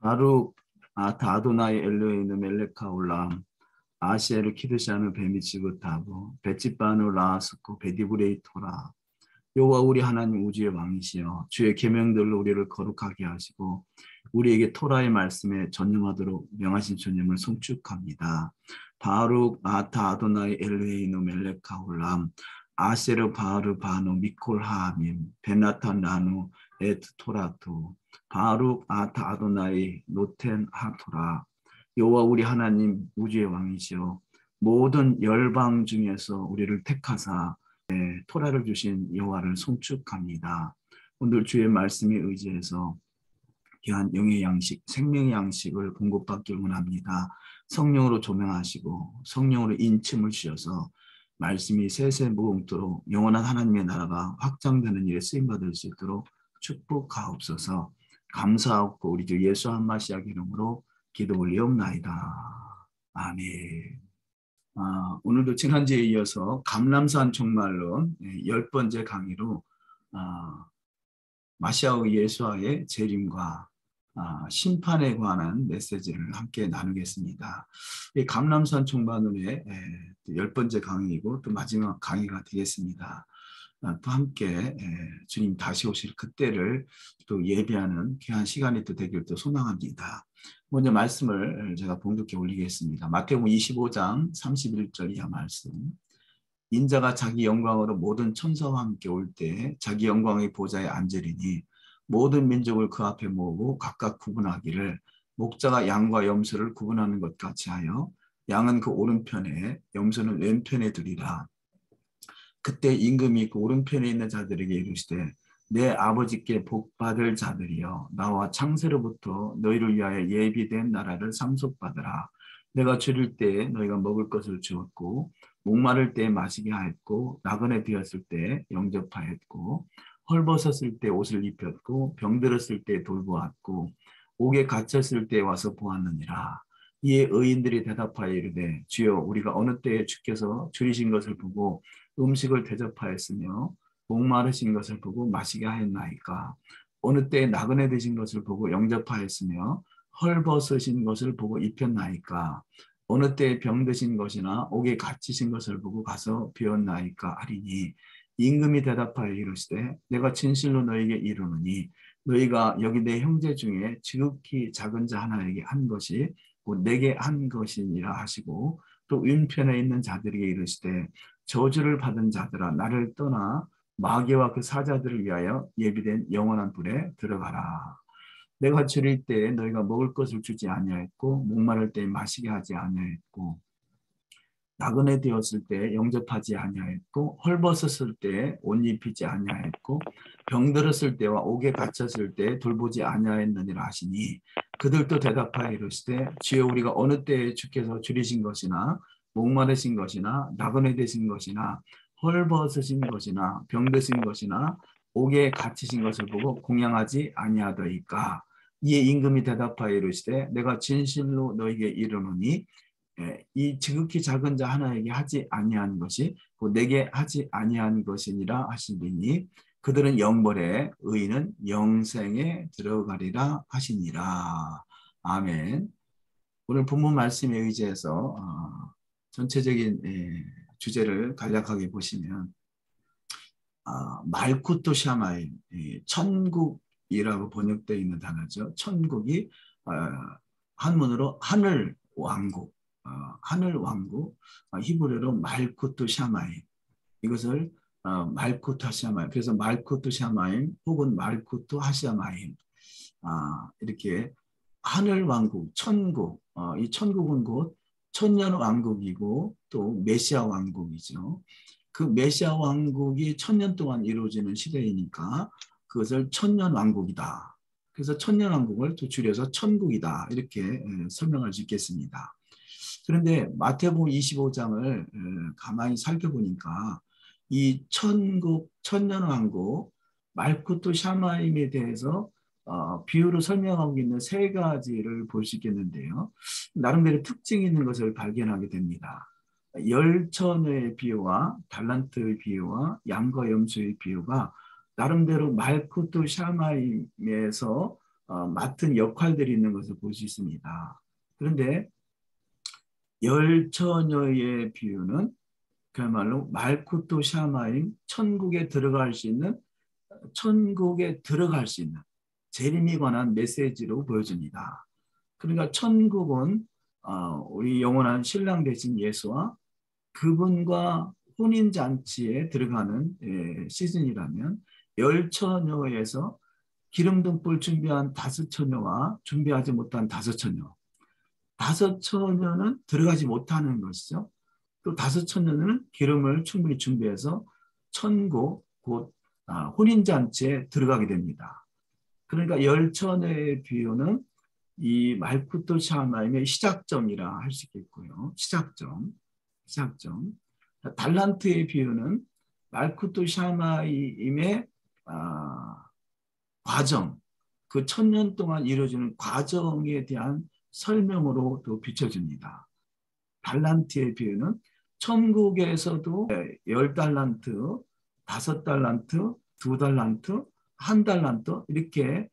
바룩 아타 아도나이 엘로헤이누 멜렉 하올람 아시에르 키드샤누 베미치브타브 베치바누 라스코 베디브레이 토라. 여호와 우리 하나님 우주의 왕이시여, 주의 계명들로 우리를 거룩하게 하시고 우리에게 토라의 말씀에 전념하도록 명하신 주님을 송축합니다. 바룩 아타 아도나이 엘로헤이누 멜렉 하올람 아세르 바르 바노 미콜 하민 베나탄 라누 에트 토라투 바룩 아타 아도나이 노텐 하토라. 여호와 우리 하나님 우주의 왕이시여, 모든 열방 중에서 우리를 택하사 토라를 주신 여호와를 송축합니다. 오늘 주의 말씀에 의지해서 귀한 영의 양식, 생명의 양식을 공급받길 원합니다. 성령으로 조명하시고 성령으로 인침을 주셔서 말씀이 세세무궁토록 영원한 하나님의 나라가 확장되는 일에 쓰임받을 수 있도록 축복하옵소서. 감사하고 우리 주 예수 한 마시아 이름으로 기도 올리옵나이다. 아멘. 오늘도 지난주에 이어서 감람산 종말론 10번째 강의로 마시아의 예수와의 재림과 심판에 관한 메시지를 함께 나누겠습니다. 이 감람산 종말론의 10번째 강의이고 또 마지막 강의가 되겠습니다. 또 함께 주님 다시 오실 그때를 또 예비하는 귀한 시간이 또 되길 또 소망합니다. 먼저 말씀을 제가 봉독해 올리겠습니다. 마태복음 25장 31절 이하 말씀. 인자가 자기 영광으로 모든 천사와 함께 올 때 자기 영광의 보좌에 앉으리니 모든 민족을 그 앞에 모으고 각각 구분하기를 목자가 양과 염소를 구분하는 것 같이 하여 양은 그 오른편에 염소는 왼편에 두리라. 그때 임금이 그 오른편에 있는 자들에게 이르시되 내 아버지께 복받을 자들이여, 나와 창세로부터 너희를 위하여 예비된 나라를 상속받으라. 내가 줄일 때에 너희가 먹을 것을 주었고 목마를 때에 마시게 하였고 나그네 되었을 때 영접하였고 헐벗었을 때 옷을 입혔고 병들었을 때 돌보았고 옥에 갇혔을 때 와서 보았느니라. 이에 의인들이 대답하여 이르되 주여, 우리가 어느 때에 주께서 줄이신 것을 보고 음식을 대접하였으며 목마르신 것을 보고 마시게 하였나이까? 어느 때에 나그네 되신 것을 보고 영접하였으며 헐벗으신 것을 보고 입혔나이까? 어느 때에 병드신 것이나 옥에 갇히신 것을 보고 가서 비웠나이까 하리니, 임금이 대답하여 이르시되 내가 진실로 너에게 이르노니 너희가 여기 내 형제 중에 지극히 작은 자 하나에게 한 것이 곧 내게 한 것이니라 하시고, 또 왼편에 있는 자들에게 이르시되 저주를 받은 자들아, 나를 떠나 마귀와 그 사자들을 위하여 예비된 영원한 불에 들어가라. 내가 줄일 때에 너희가 먹을 것을 주지 아니하였고 목마를 때에 마시게 하지 아니하였고 나그네 되었을 때 영접하지 아니하였고 헐벗었을 때 옷 입히지 아니하였고 병들었을 때와 옥에 갇혔을 때 돌보지 아니하였느니라 하시니, 그들도 대답하여 이르시되 주여, 우리가 어느 때에 주께서 줄이신 것이나 목마르신 것이나 나그네 되신 것이나 헐벗으신 것이나 병드신 것이나 옥에 갇히신 것을 보고 공양하지 아니하더이까? 이에 임금이 대답하여 이르시되 내가 진실로 너에게 이르노니 이 지극히 작은 자 하나에게 하지 아니한 것이 곧 내게 하지 아니한 것이니라 하시니, 그들은 영벌에 의인은 영생에 들어가리라 하시니라. 아멘. 오늘 본문 말씀에 의지해서 전체적인 주제를 간략하게 보시면 말쿠토 샤마임, 천국이라고 번역되어 있는 단어죠. 천국이 한문으로 하늘 왕국, 하늘 왕국, 히브리어로 말쿠토 샤마임. 이것을 말쿠토 하샤마임, 그래서 말쿠토 샤마임 혹은 말쿠토 하샤마임, 이렇게 하늘 왕국, 천국, 이 천국은 곧 천년 왕국이고 또 메시아 왕국이죠. 그 메시아 왕국이 천년 동안 이루어지는 시대이니까 그것을 천년 왕국이다. 그래서 천년 왕국을 또 줄여서 천국이다, 이렇게 설명할 수 있겠습니다. 그런데 마태복음 25장을 가만히 살펴보니까 이 천국, 천년 왕국, 말쿠토 샤마임에 대해서 비유로 설명하고 있는 세 가지를 볼 수 있겠는데요. 나름대로 특징이 있는 것을 발견하게 됩니다. 열처녀의 비유와 달란트의 비유와 양과 염소의 비유가 나름대로 말쿠토 샤마임에서 맡은 역할들이 있는 것을 볼 수 있습니다. 그런데 열 처녀의 비유는 그야말로 말쿠토 샤마임, 천국에 들어갈 수 있는 재림에 관한 메시지로 보여집니다. 그러니까 천국은 우리 영원한 신랑 되신 예수와 그분과 혼인잔치에 들어가는 시즌이라면 열 처녀에서 기름 등불 준비한 다섯 처녀와 준비하지 못한 다섯 처녀, 다섯 처녀는 들어가지 못하는 것이죠. 또 다섯 처녀는 기름을 충분히 준비해서 천국 곧 혼인잔치에 들어가게 됩니다. 그러니까 열 처녀의 비유는 이 말쿠토 샤마임의 시작점이라 할 수 있겠고요. 시작점. 달란트의 비유는 말쿠토 샤마임의 과정, 그 1000년 동안 이루어지는 과정에 대한 설명으로 또 비춰집니다. 달란트의 비유는 천국에서도 10달란트, 5달란트, 2달란트, 1달란트 이렇게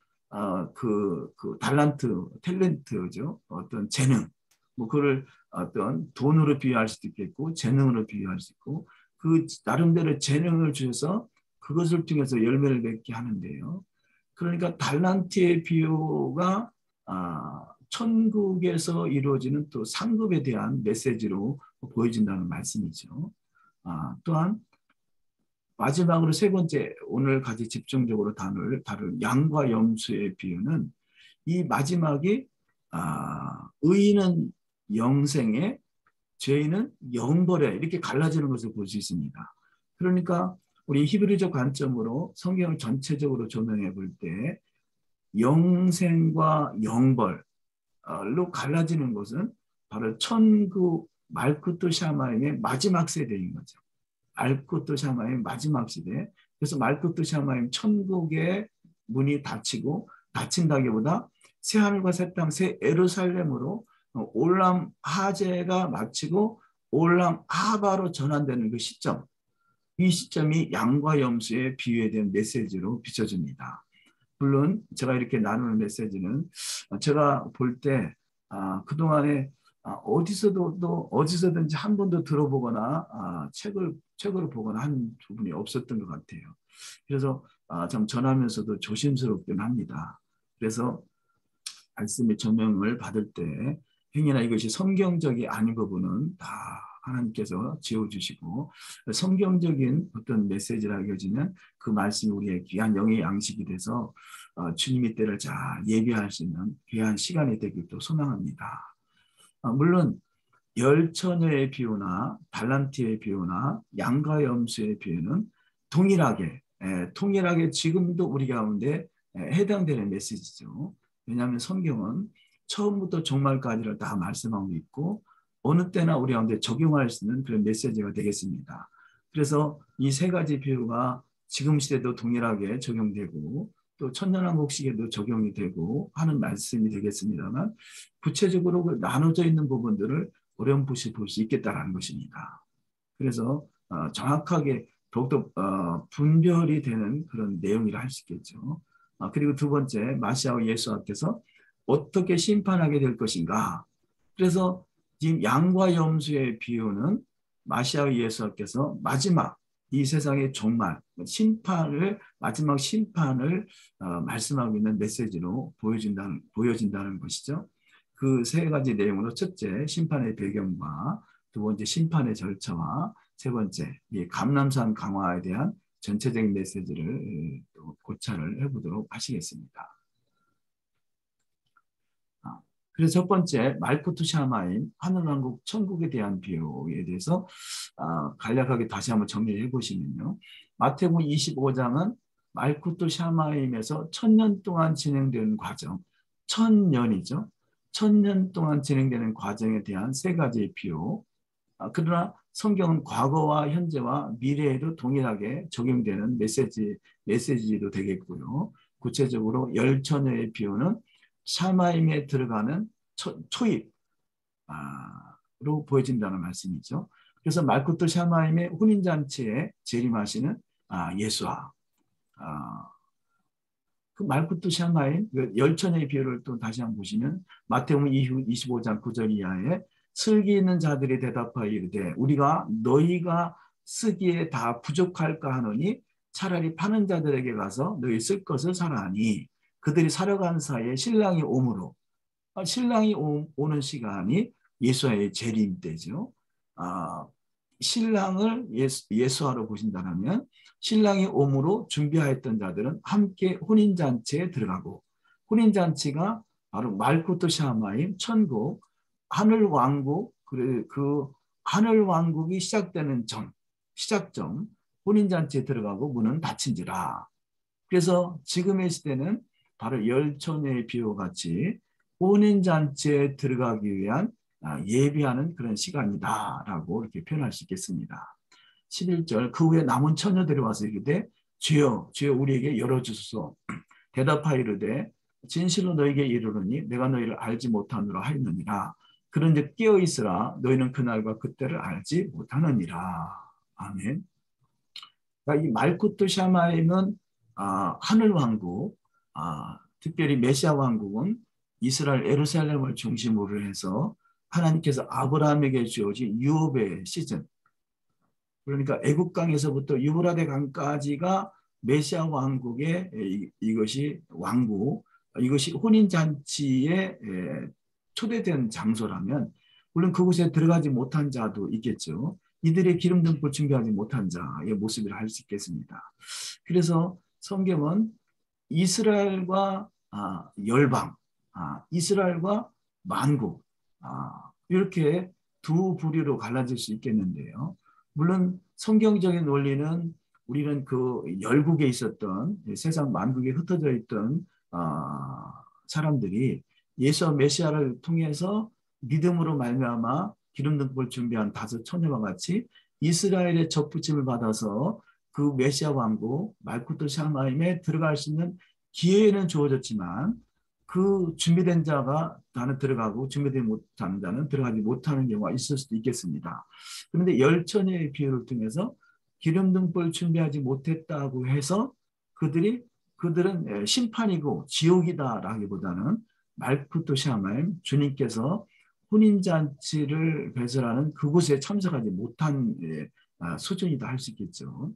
그 달란트, 탤런트죠. 어떤 재능, 뭐 그걸 어떤 돈으로 비유할 수도 있겠고 재능으로 비유할 수 있고 그 나름대로 재능을 주셔서 그것을 통해서 열매를 맺게 하는데요. 그러니까 달란트의 비유가 천국에서 이루어지는 또 상급에 대한 메시지로 보여진다는 말씀이죠. 또한 마지막으로 세 번째 오늘 같이 집중적으로 다룰 양과 염소의 비유는 이 마지막이 의인은 영생에 죄인은 영벌에 이렇게 갈라지는 것을 볼 수 있습니다. 그러니까 우리 히브리적 관점으로 성경을 전체적으로 조명해 볼 때 영생과 영벌로 갈라지는 것은 바로 천국 말쿠토 샤마임의 마지막 세대인 거죠. 말쿠토 샤마임 마지막 시대. 그래서 말쿠토 샤마임 천국의 문이 닫힌다기보다 새 하늘과 새 땅, 새 예루살렘으로 올람 하제가 마치고 올람 하바로 전환되는 그 시점. 이 시점이 양과 염소의 비유에 대한 메시지로 비춰집니다. 물론 제가 이렇게 나누는 메시지는 제가 볼 때 그동안에 어디서든지 한 번도 들어보거나 책을 보거나 한 부분이 없었던 것 같아요. 그래서 참 전하면서도 조심스럽긴 합니다. 그래서 말씀의 조명을 받을 때 행여나 이것이 성경적이 아닌 부분은 다 하나님께서 지워주시고 성경적인 어떤 메시지라 여겨지면 그 말씀이 우리의 귀한 영의 양식이 돼서 주님의 때를 잘 예비할 수 있는 귀한 시간이 되길 또 소망합니다. 물론 열 처녀의 비유나 달란트의 비유나 양과 염소의 비유는 동일하게 지금도 우리 가운데 해당되는 메시지죠. 왜냐하면 성경은 처음부터 종말까지를 다 말씀하고 있고 어느 때나 우리 가운데 적용할 수 있는 그런 메시지가 되겠습니다. 그래서 이 세 가지 비유가 지금 시대도 동일하게 적용되고 또 천년왕국 시기에도 적용이 되고 하는 말씀이 되겠습니다만 구체적으로 나눠져 있는 부분들을 어렴풋이 볼 수 있겠다는 것입니다. 그래서 정확하게 더욱더 분별이 되는 그런 내용이라 할 수 있겠죠. 그리고 두 번째, 마시아와 예수 앞에서 어떻게 심판하게 될 것인가. 그래서 지금 양과 염소의 비유는 마시아와 예수 앞에서 마지막 이 세상의 종말, 마지막 심판을 말씀하고 있는 메시지로 보여진다는 것이죠. 그 세 가지 내용으로 첫째, 심판의 배경과 두 번째, 심판의 절차와 세 번째, 이 감람산 강화에 대한 전체적인 메시지를 또 고찰을 해보도록 하시겠습니다. 그래서 첫 번째, 말쿠토 샤마임, 하늘왕국, 천국에 대한 비유에 대해서 간략하게 다시 한번 정리해 보시면요. 마태복음 25장은 말쿠토 샤마임에서 1000년 동안 진행되는 과정, 1000년이죠. 1000년 동안 진행되는 과정에 대한 세 가지의 비유. 그러나 성경은 과거와 현재와 미래에도 동일하게 적용되는 메시지도 되겠고요. 구체적으로 열 처녀의 비유는 샤마임에 들어가는 초입로 보여진다는 말씀이죠. 그래서 말쿠토 샤마임의 혼인잔치에 재림하시는 예수와 그 말쿠토 샤마인 그 열처녀의 비유를 또 다시 한번 보시면 마태복음 25장 9절 이하에 슬기 있는 자들이 대답하여 이르되 우리가 너희가 쓰기에 다 부족할까 하노니 차라리 파는 자들에게 가서 너희 쓸 것을 사라 하니 그들이 사러 간 사이에 신랑이 오므로 신랑이 오는 시간이 예수와의 재림 때죠. 신랑을 예수하러 보신다면 신랑이 오므로 준비하였던 자들은 함께 혼인잔치에 들어가고 혼인잔치가 바로 말쿠토 샤마임 천국 하늘왕국 그 하늘왕국이 시작되는 시작점 혼인잔치에 들어가고 문은 닫힌지라. 그래서 지금의 시대는 바로 열처녀의 비유와 같이 혼인잔치에 들어가기 위한 예비하는 그런 시간이다라고 이렇게 표현할 수 있겠습니다. 11절 그 후에 남은 처녀들이 와서 이르되 주여 주여 우리에게 열어주소서 대답하여 이르되 진실로 너에게 이르노니 내가 너희를 알지 못하노라 하였느니라. 그런즉 깨어 있으라 너희는 그날과 그때를 알지 못하느니라. 아멘. 그러니까 이 말쿠토 샤마임은 하늘 왕국, 특별히 메시아 왕국은 이스라엘 예루살렘을 중심으로 해서 하나님께서 아브라함에게 주어진 유업의 시즌, 그러니까 애국강에서부터 유브라데 강까지가 메시아 왕국의 이것이 왕국, 이것이 혼인잔치에 초대된 장소라면 물론 그곳에 들어가지 못한 자도 있겠죠. 이들의 기름 등불 준비하지 못한 자의 모습을 알 수 있겠습니다. 그래서 성경은 이스라엘과 열방, 이스라엘과 만국 이렇게 두 부류로 갈라질 수 있겠는데요. 물론 성경적인 원리는 우리는 그 열국에 있었던 세상 만국에 흩어져 있던 사람들이 예수 메시아를 통해서 믿음으로 말미암아 기름 등불 준비한 다섯 처녀와 같이 이스라엘의 접붙임을 받아서 그 메시아 왕국 말쿠토 샤마임에 들어갈 수 있는 기회는 주어졌지만 그 준비된 자가 나는 들어가고 준비되지 못한 자는 들어가지 못하는 경우가 있을 수도 있겠습니다. 그런데 열처녀의 비유를 통해서 기름 등불 준비하지 못했다고 해서 그들은 심판이고 지옥이다라기보다는 말쿠토 샤마임 주님께서 혼인잔치를 배설하는 그곳에 참석하지 못한 수준이다 할 수 있겠죠.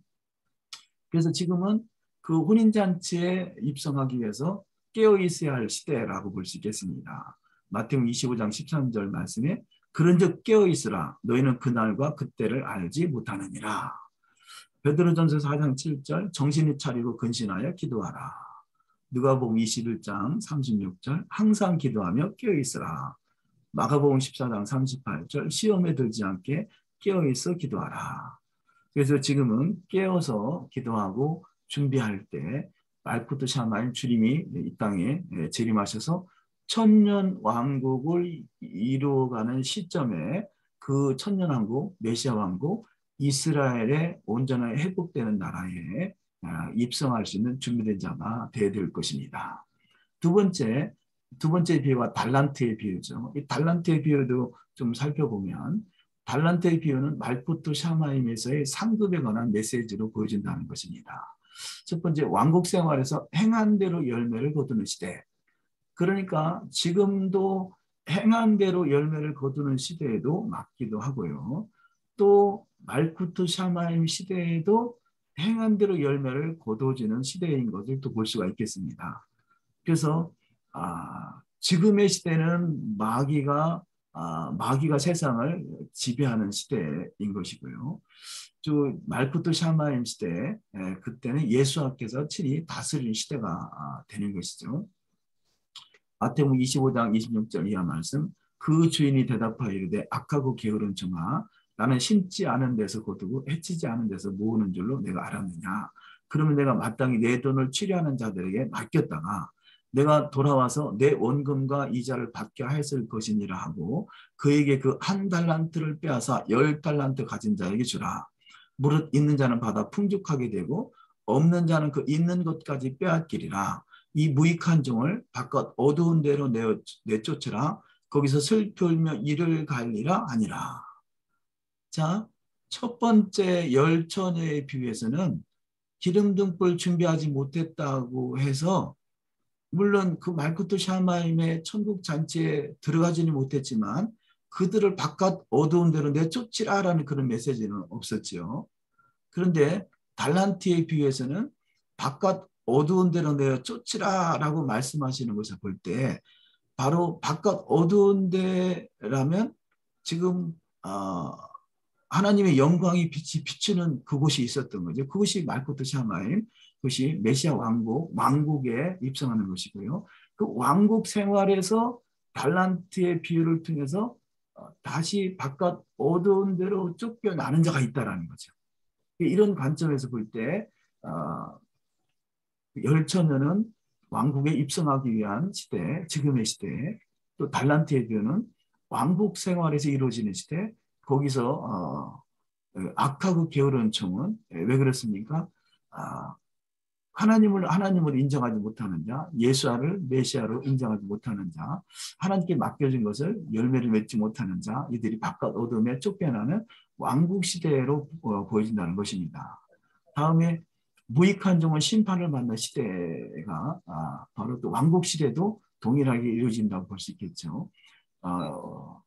그래서 지금은 그 혼인잔치에 입성하기 위해서 깨어 있어야 할 시대라고 볼 수 있겠습니다. 마태복음 25장 13절 말씀에 그런즉 깨어 있으라 너희는 그날과 그때를 알지 못하느니라. 베드로전서 4장 7절 정신을 차리고 근신하여 기도하라. 누가복음 21장 36절 항상 기도하며 깨어 있으라. 마가복음 14장 38절 시험에 들지 않게 깨어 있어 기도하라. 그래서 지금은 깨어서 기도하고 준비할 때 말쿠토 샤마임 주님이 이 땅에 재림하셔서 천년 왕국을 이루어가는 시점에 그 천년 왕국, 메시아 왕국, 이스라엘의 온전하게 회복되는 나라에 입성할 수 있는 준비된 자가 되어야 될 것입니다. 두 번째 비유가 달란트의 비유죠. 이 달란트의 비유도 좀 살펴보면 달란트의 비유는 말쿠토 샤마임에서의 상급에 관한 메시지로 보여준다는 것입니다. 첫 번째, 왕국 생활에서 행한 대로 열매를 거두는 시대. 그러니까 지금도 행한 대로 열매를 거두는 시대에도 맞기도 하고요. 또 말쿠토 샤마임 시대에도 행한 대로 열매를 거두어지는 시대인 것을 또 볼 수가 있겠습니다. 그래서 지금의 시대는 마귀가 세상을 지배하는 시대인 것이고요. 또 말쿠토 샤마임 시대 그때는 예수께서 친히 다스리는 시대가 되는 것이죠. 마태복음 25장 26절 이하 말씀 그 주인이 대답하여 이르되 악하고 게으른 종아 나는 심지 않은 데서 거두고 해치지 않은 데서 모으는 줄로 내가 알았느냐. 그러면 내가 마땅히 내 돈을 취리하는 자들에게 맡겼다가 내가 돌아와서 내 원금과 이자를 받게 하였을 것이니라 하고 그에게 그 한 달란트를 빼앗아 10달란트 가진 자에게 주라. 무릇 있는 자는 받아 풍족하게 되고 없는 자는 그 있는 것까지 빼앗기리라. 이 무익한 종을 바깥 어두운 데로 내쫓으라. 거기서 슬피 울며 이를 갈리라 하니라. 자, 첫 번째 열처녀의 비유에서는 기름 등불 준비하지 못했다고 해서 물론 그 말쿠토 샤마임의 천국 잔치에 들어가지는 못했지만 그들을 바깥 어두운 데로 내쫓으라라는 그런 메시지는 없었지요. 그런데 달란트에 비해서는 바깥 어두운 데로 내쫓으라라고 말씀하시는 것을 볼 때 바로 바깥 어두운 데라면 지금 하나님의 영광이 빛이 비추는 그곳이 있었던 거죠. 그것이 말코트 샤마임, 그것이 메시아 왕국에 입성하는 것이고요. 그 왕국 생활에서 달란트의 비유를 통해서 다시 바깥 어두운 데로 쫓겨나는 자가 있다라는 거죠. 이런 관점에서 볼 때 열처녀는 왕국에 입성하기 위한 시대, 지금의 시대, 또 달란트의 비유는 왕국 생활에서 이루어지는 시대, 거기서 악하고 게으른 총은 왜 그렇습니까? 하나님을 인정하지 못하는 자, 예수를 메시아로 인정하지 못하는 자, 하나님께 맡겨진 것을 열매를 맺지 못하는 자, 이들이 바깥 어둠에 쫓겨나는 왕국 시대로 보여진다는 것입니다. 다음에 무익한 종은 심판을 받는 시대가 바로 또 왕국 시대도 동일하게 이루어진다고 볼 수 있겠죠.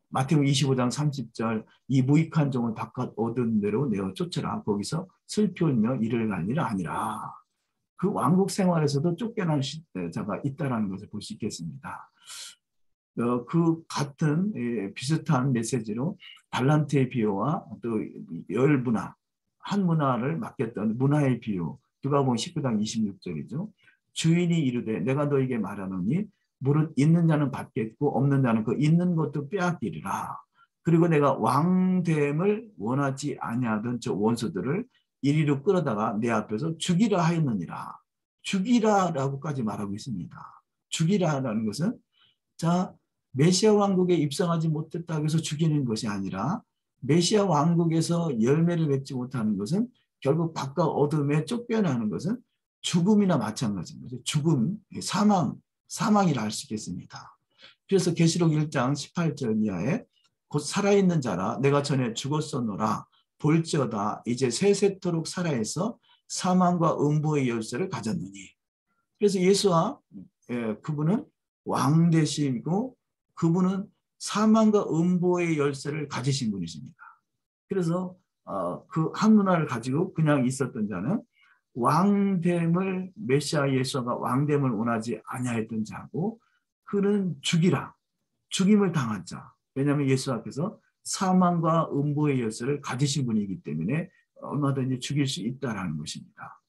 마태복음 25장 30절 이 무익한 종을 바깥 어두운 데로 내어 쫓으라. 거기서 슬피 울며 이를 갈리라 하니라. 그 왕국 생활에서도 쫓겨난 자가 있다는 것을 볼 수 있겠습니다. 그 같은 비슷한 메시지로 달란트의 비유와 또 열 문화, 한 문화를 맡겼던 문화의 비유, 누가복음 19장 26절이죠. 주인이 이르되 내가 너에게 말하노니 무릇 있는 자는 받겠고 없는 자는 그 있는 것도 빼앗기리라. 그리고 내가 왕됨을 원하지 아니하던 저 원수들을 이리로 끌어다가 내 앞에서 죽이라 하였느니라. 죽이라라고까지 말하고 있습니다. 죽이라라는 것은 자 메시아 왕국에 입성하지 못했다고 해서 죽이는 것이 아니라 메시아 왕국에서 열매를 맺지 못하는 것은 결국 바깥 어둠에 쫓겨나는 것은 죽음이나 마찬가지입니다. 죽음, 사망이라 할 수 있겠습니다. 그래서 계시록 1장 18절 이하에 곧 살아있는 자라 내가 전에 죽었었노라 볼지어다 이제 세세토록 살아있어 사망과 음부의 열쇠를 가졌느니. 그래서 예수와 그분은 왕 되시고 그분은 사망과 음부의 열쇠를 가지신 분이십니다. 그래서 그 한 문화를 가지고 그냥 있었던 자는 왕됨을 메시아 예수가 왕됨을 원하지 아니하였던 자고 그는 죽임을 당한 자. 왜냐하면 예수 앞에서 사망과 음부의 열쇠를 가지신 분이기 때문에 얼마든지 죽일 수 있다는 것입니다.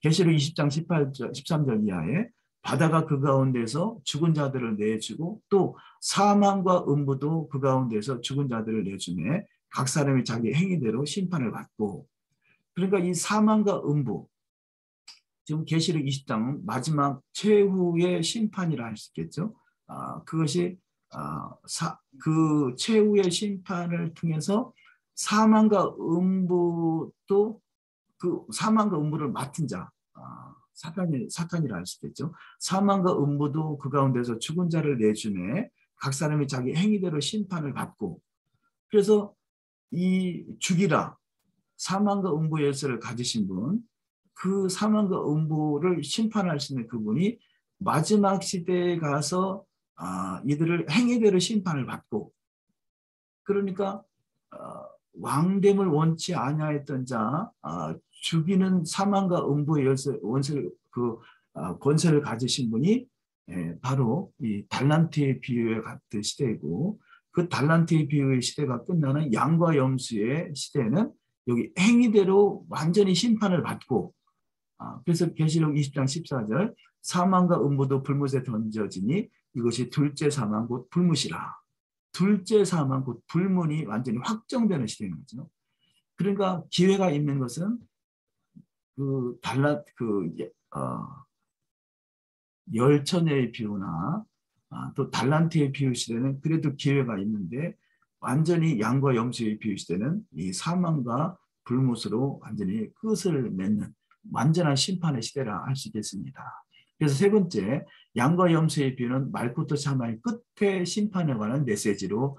계시록 20장 18절, 13절 이하에 바다가 그 가운데서 죽은 자들을 내주고 또 사망과 음부도 그 가운데서 죽은 자들을 내주매 각 사람이 자기 행위대로 심판을 받고 그러니까 이 사망과 음부 지금 계시록 20장은 마지막 최후의 심판이라 할 수 있겠죠. 그것이 그 최후의 심판을 통해서 사망과 음부도 그 사망과 음부를 맡은 자 사탄이라 할 수 있겠죠. 사망과 음부도 그 가운데서 죽은 자를 내주매 각 사람이 자기 행위대로 심판을 받고 그래서 이 죽이라 사망과 음부의 열쇠를 가지신 분 그 사망과 음부를 심판할 수 있는 그분이 마지막 시대에 가서 이들을 행위대로 심판을 받고 그러니까 왕됨을 원치 아니하였던 자 죽이는 사망과 음부의 권세를 가지신 분이 바로 이 달란트의 비유에 같은 시대이고 그 달란트의 비유의 시대가 끝나는 양과 염소의 시대는 여기 행위대로 완전히 심판을 받고 그래서 계시록 20장 14절 사망과 음부도 불못에 던져지니 이것이 둘째 사망 곧 불못이라. 둘째 사망 곧 불문이 완전히 확정되는 시대인 거죠. 그러니까 기회가 있는 것은 열처녀의 비유나 또 달란트의 비유 시대는 그래도 기회가 있는데 완전히 양과 염소의 비유 시대는 이 사망과 불못으로 완전히 끝을 맺는 완전한 심판의 시대라 할 수 있겠습니다. 그래서 세 번째 양과 염소의 비유는 말코토 샤마의 끝의 심판에 관한 메시지로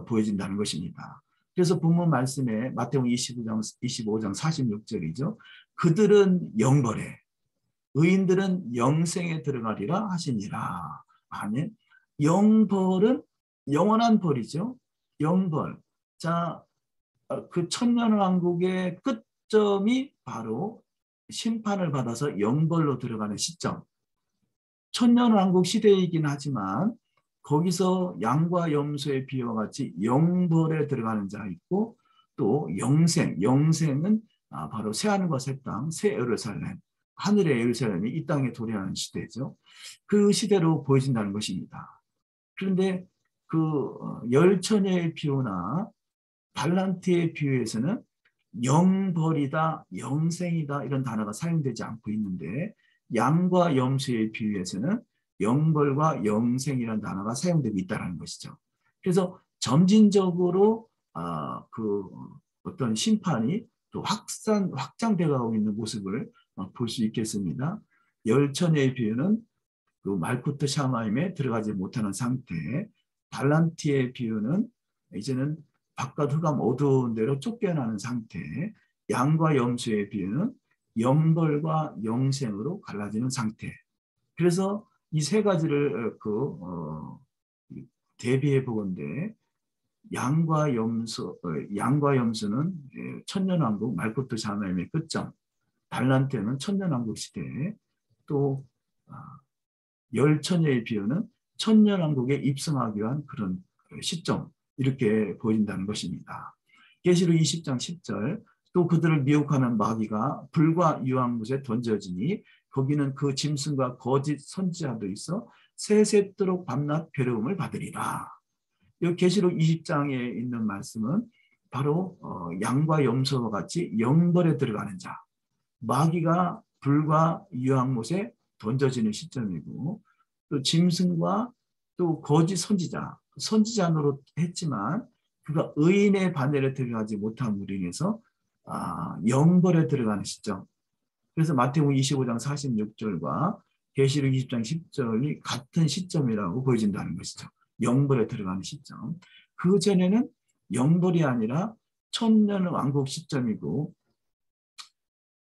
보여진다는 것입니다. 그래서 본문 말씀에 마태복음 25장 46절이죠. 그들은 영벌에 의인들은 영생에 들어가리라 하시니라. 아니, 영벌은 영원한 벌이죠. 영벌. 자, 그 천년왕국의 끝점이 바로 심판을 받아서 영벌로 들어가는 시점. 천년왕국 시대이긴 하지만 거기서 양과 염소의 비유와 같이 영벌에 들어가는 자 있고 또 영생, 영생은 바로 새하늘과 새 땅, 새 예루살렘, 하늘의 예루살렘이 이 땅에 도래하는 시대죠. 그 시대로 보여진다는 것입니다. 그런데 그 열처녀의 비유나 달란트의 비유에서는 영벌이다, 영생이다 이런 단어가 사용되지 않고 있는데 양과 염소의 비유에서는 영벌과 영생이라는 단어가 사용되고 있다는 것이죠. 그래서 점진적으로 그 어떤 심판이 또 확장돼 가고 있는 모습을 볼 수 있겠습니다. 열처녀의 비유는 그 말쿠트 샤마임에 들어가지 못하는 상태, 달란트의 비유는 이제는 바깥 흑암 어두운 데로 쫓겨나는 상태, 양과 염소의 비유는 영벌과 영생으로 갈라지는 상태. 그래서 이 세 가지를 대비해 보건대 양과 염소는 천년왕국 말쿠트 샤마임의 끝점, 달란트는 천년왕국 시대, 또 열처녀의 비유는 천년왕국에 입성하기 위한 그런 시점 이렇게 보인다는 것입니다. 계시록 20장 10절 또 그들을 미혹하는 마귀가 불과 유황못에 던져지니 거기는 그 짐승과 거짓 선지자도 있어 세세토록 밤낮 괴로움을 받으리라. 이 계시록 20장에 있는 말씀은 바로 양과 염소와 같이 영벌에 들어가는 자, 마귀가 불과 유황못에 던져지는 시점이고 또 짐승과 또 거짓 선지자 노릇 했지만 그가 의인의 반열에 들어가지 못함으로 인해서 영벌에 들어가는 시점. 그래서 마태복음 25장 46절과 계시록 20장 10절이 같은 시점이라고 보여진다는 것이죠. 영벌에 들어가는 시점. 그 전에는 영벌이 아니라 천년왕국 시점이고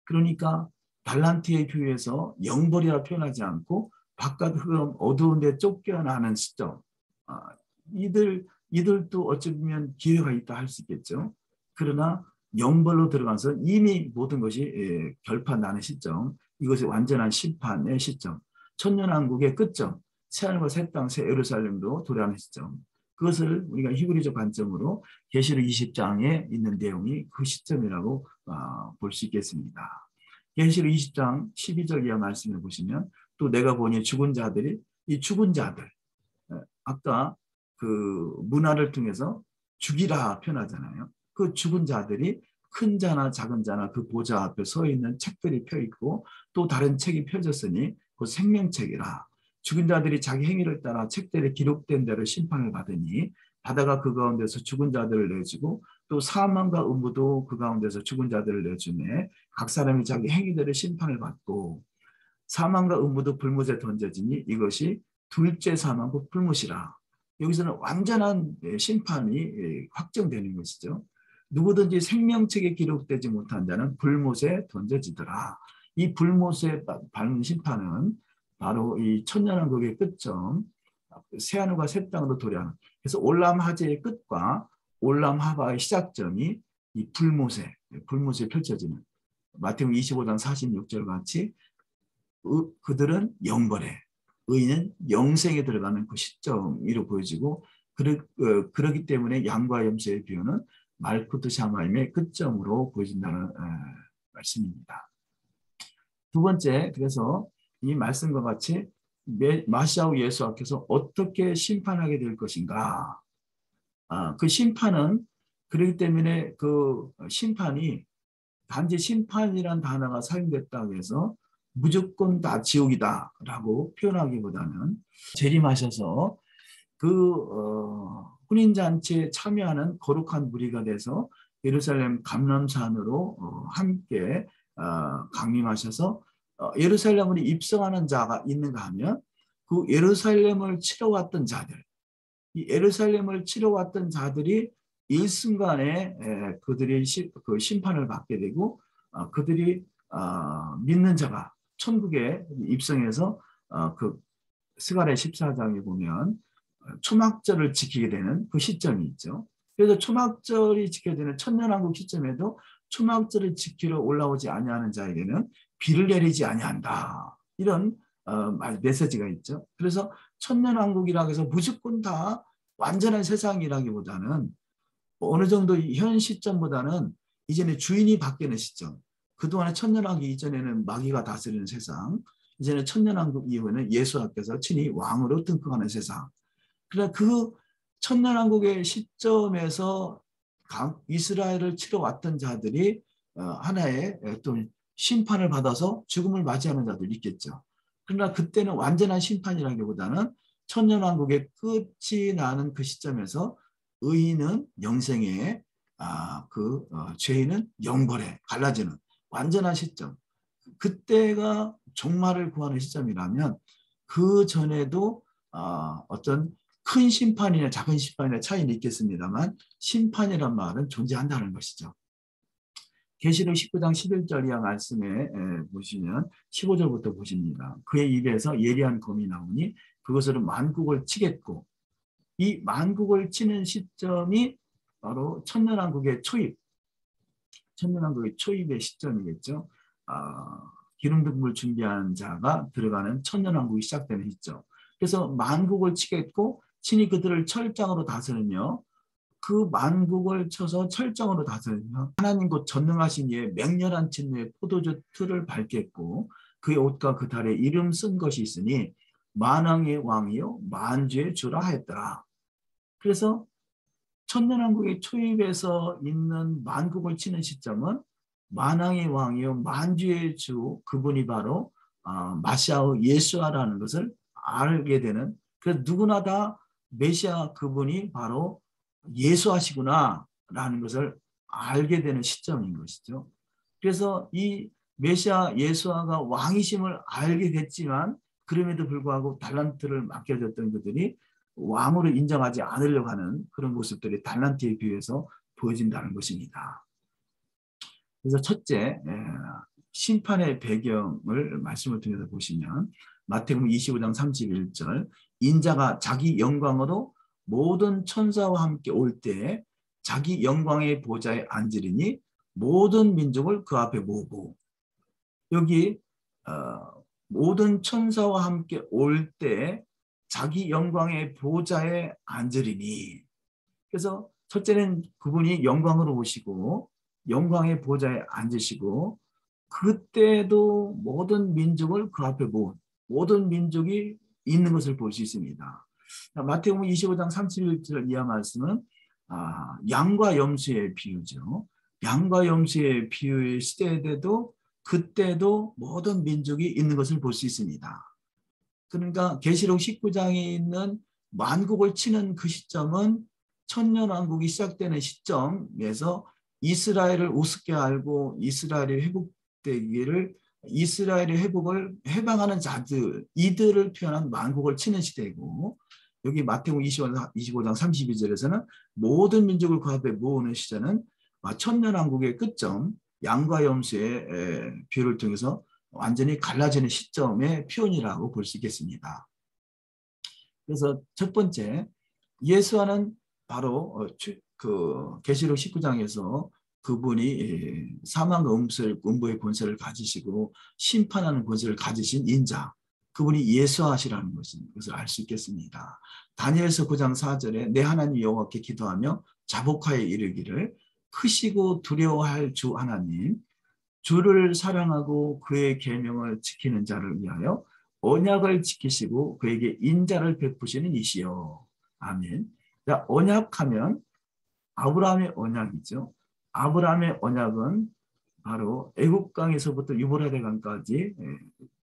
그러니까 달란트의 비유에서 영벌이라 표현하지 않고 바깥 흑암 어두운 데 쫓겨나는 시점. 이들도 어찌 보면 기회가 있다 할 수 있겠죠. 그러나 영벌로 들어가서 이미 모든 것이 결판나는 시점. 이것이 완전한 심판의 시점. 천년왕국의 끝점. 새하늘과 새 땅, 새 예루살렘도 도래하는 시점. 그것을 우리가 히브리적 관점으로 계시록 20장에 있는 내용이 그 시점이라고 볼 수 있겠습니다. 계시록 20장 12절 이하 말씀을 보시면 또 내가 보니 죽은 자들이 이 죽은 자들 아까 그 문화를 통해서 죽이라 표현하잖아요. 그 죽은 자들이 큰 자나 작은 자나 그 보좌 앞에 서 있는 책들이 펴 있고 또 다른 책이 펴졌으니 그 생명책이라. 죽은 자들이 자기 행위를 따라 책들에 기록된 대로 심판을 받으니 바다가 그 가운데서 죽은 자들을 내주고 또 사망과 음부도 그 가운데서 죽은 자들을 내주매 각 사람이 자기 행위대로 심판을 받고 사망과 음부도 불못에 던져지니 이것이 둘째 사망 곧 불못이라. 여기서는 완전한 심판이 확정되는 것이죠. 누구든지 생명책에 기록되지 못한 자는 불못에 던져지더라. 이 불못에 받는 심판은 바로 이 천년왕국의 끝점, 새하늘과 새 땅으로 도래하는. 그래서 올람 하제의 끝과 올람 하바의 시작점이 이 불못에 펼쳐지는. 마태복음 25장 46절 같이 그들은 영벌에, 의인은 영생에 들어가는 그 시점으로 보여지고 그러기 때문에 양과 염소의 비유는 말쿠트 샤마임의 끝점으로 보여진다는 말씀입니다. 두 번째, 그래서 이 말씀과 같이 마시아와 예수 앞에서 어떻게 심판하게 될 것인가. 그 심판은 그렇기 때문에 그 심판이 단지 심판이란 단어가 사용됐다고 해서 무조건 다 지옥이다라고 표현하기보다는 재림하셔서 그 혼인잔치에 참여하는 거룩한 무리가 돼서 예루살렘 감람산으로 함께 강림하셔서 예루살렘으로 입성하는 자가 있는가 하면 그 예루살렘을 치러왔던 자들, 이 예루살렘을 치러왔던 자들이 일순간에 그들이 그 심판을 받게 되고 그들이 믿는 자가 천국에 입성해서 그 스가랴 14장에 보면 초막절을 지키게 되는 그 시점이 있죠. 그래서 초막절이 지켜지는 천년왕국 시점에도 초막절을 지키러 올라오지 아니하는 자에게는 비를 내리지 아니한다. 이런 메시지가 있죠. 그래서 천년왕국이라고 해서 무조건 다 완전한 세상이라기보다는 어느 정도 현 시점보다는 이제는 주인이 바뀌는 시점. 그동안에 천년왕국 이전에는 마귀가 다스리는 세상. 이제는 천년왕국 이후에는 예수님께서 친히 왕으로 등극하는 세상. 그러나 그 천년왕국의 시점에서 이스라엘을 치러 왔던 자들이 하나의 또 심판을 받아서 죽음을 맞이하는 자들이 있겠죠. 그러나 그때는 완전한 심판이라기보다는 천년왕국의 끝이 나는 그 시점에서 의인은 영생에 죄인은 영벌에 갈라지는 완전한 시점. 그때가 종말을 구하는 시점이라면 그 전에도 어떤 큰 심판이나 작은 심판이나 차이는 있겠습니다만 심판이란 말은 존재한다는 것이죠. 계시록 19장 11절 이하 말씀에 보시면 15절부터 보십니다. 그의 입에서 예리한 검이 나오니 그것으로 만국을 치겠고 이 만국을 치는 시점이 바로 천년왕국의 초입, 천년왕국의 초입의 시점이겠죠. 기름등불 준비한 자가 들어가는 천년왕국이 시작되는 시점. 그래서 만국을 치겠고 친히 그들을 철장으로 다스리며 그 만국을 쳐서 철장으로 다스리며 하나님 곧 전능하신 이의 맹렬한 진노의 포도주 틀을 밟겠고 그의 옷과 그 달에 이름 쓴 것이 있으니 만왕의 왕이요 만주의 주라 하였더라. 그래서 천년왕국의 초입에서 있는 만국을 치는 시점은 만왕의 왕이요 만주의 주 그분이 바로 마시아의 예수아라는 것을 알게 되는, 그래서 누구나 다 메시아 그분이 바로 예수하시구나 라는 것을 알게 되는 시점인 것이죠. 그래서 이 메시아 예수아가 왕이심을 알게 됐지만 그럼에도 불구하고 달란트를 맡겨졌던 그들이 왕으로 인정하지 않으려고 하는 그런 모습들이 달란트에 비해서 보여진다는 것입니다. 그래서 첫째, 심판의 배경을 말씀을 통해서 보시면 마태복음 25장 31절 인자가 자기 영광으로 모든 천사와 함께 올 때 자기 영광의 보좌에 앉으리니 모든 민족을 그 앞에 모으고, 여기 모든 천사와 함께 올 때 자기 영광의 보좌에 앉으리니, 그래서 첫째는 그분이 영광으로 오시고 영광의 보좌에 앉으시고 그때도 모든 민족을 그 앞에 모은 모든 민족이 있는 것을 볼 수 있습니다. 마태복음 25장 31절 이하 말씀은 양과 염소의 비유죠. 양과 염소의 비유의 시대에도 그때도 모든 민족이 있는 것을 볼 수 있습니다. 그러니까 계시록 19장에 있는 만국을 치는 그 시점은 천년왕국이 시작되는 시점에서 이스라엘을 우습게 알고 이스라엘의 회복되기를, 이스라엘의 회복을 해방하는 자들, 이들을 표현한 만국을 치는 시대이고, 여기 마태복음 25장 32절에서는 모든 민족을 그 앞에 모으는 시대는 천년왕국의 끝점, 양과 염소의 비유를 통해서 완전히 갈라지는 시점의 표현이라고 볼 수 있겠습니다. 그래서 첫 번째, 예수와는 바로 그 계시록 19장에서 그분이 사망과 음부의 권세를 가지시고 심판하는 권세를 가지신 인자, 그분이 예수하시라는 것을 알 수 있겠습니다. 다니엘서 9장 4절에 내 하나님 여호와께 기도하며 자복하여 이르기를 크시고 두려워할 주 하나님, 주를 사랑하고 그의 계명을 지키는 자를 위하여 언약을 지키시고 그에게 인자를 베푸시는 이시여. 아멘. 자, 언약하면 아브라함의 언약이죠. 아브라함의 언약은 바로 애국강에서부터 유브라데 강까지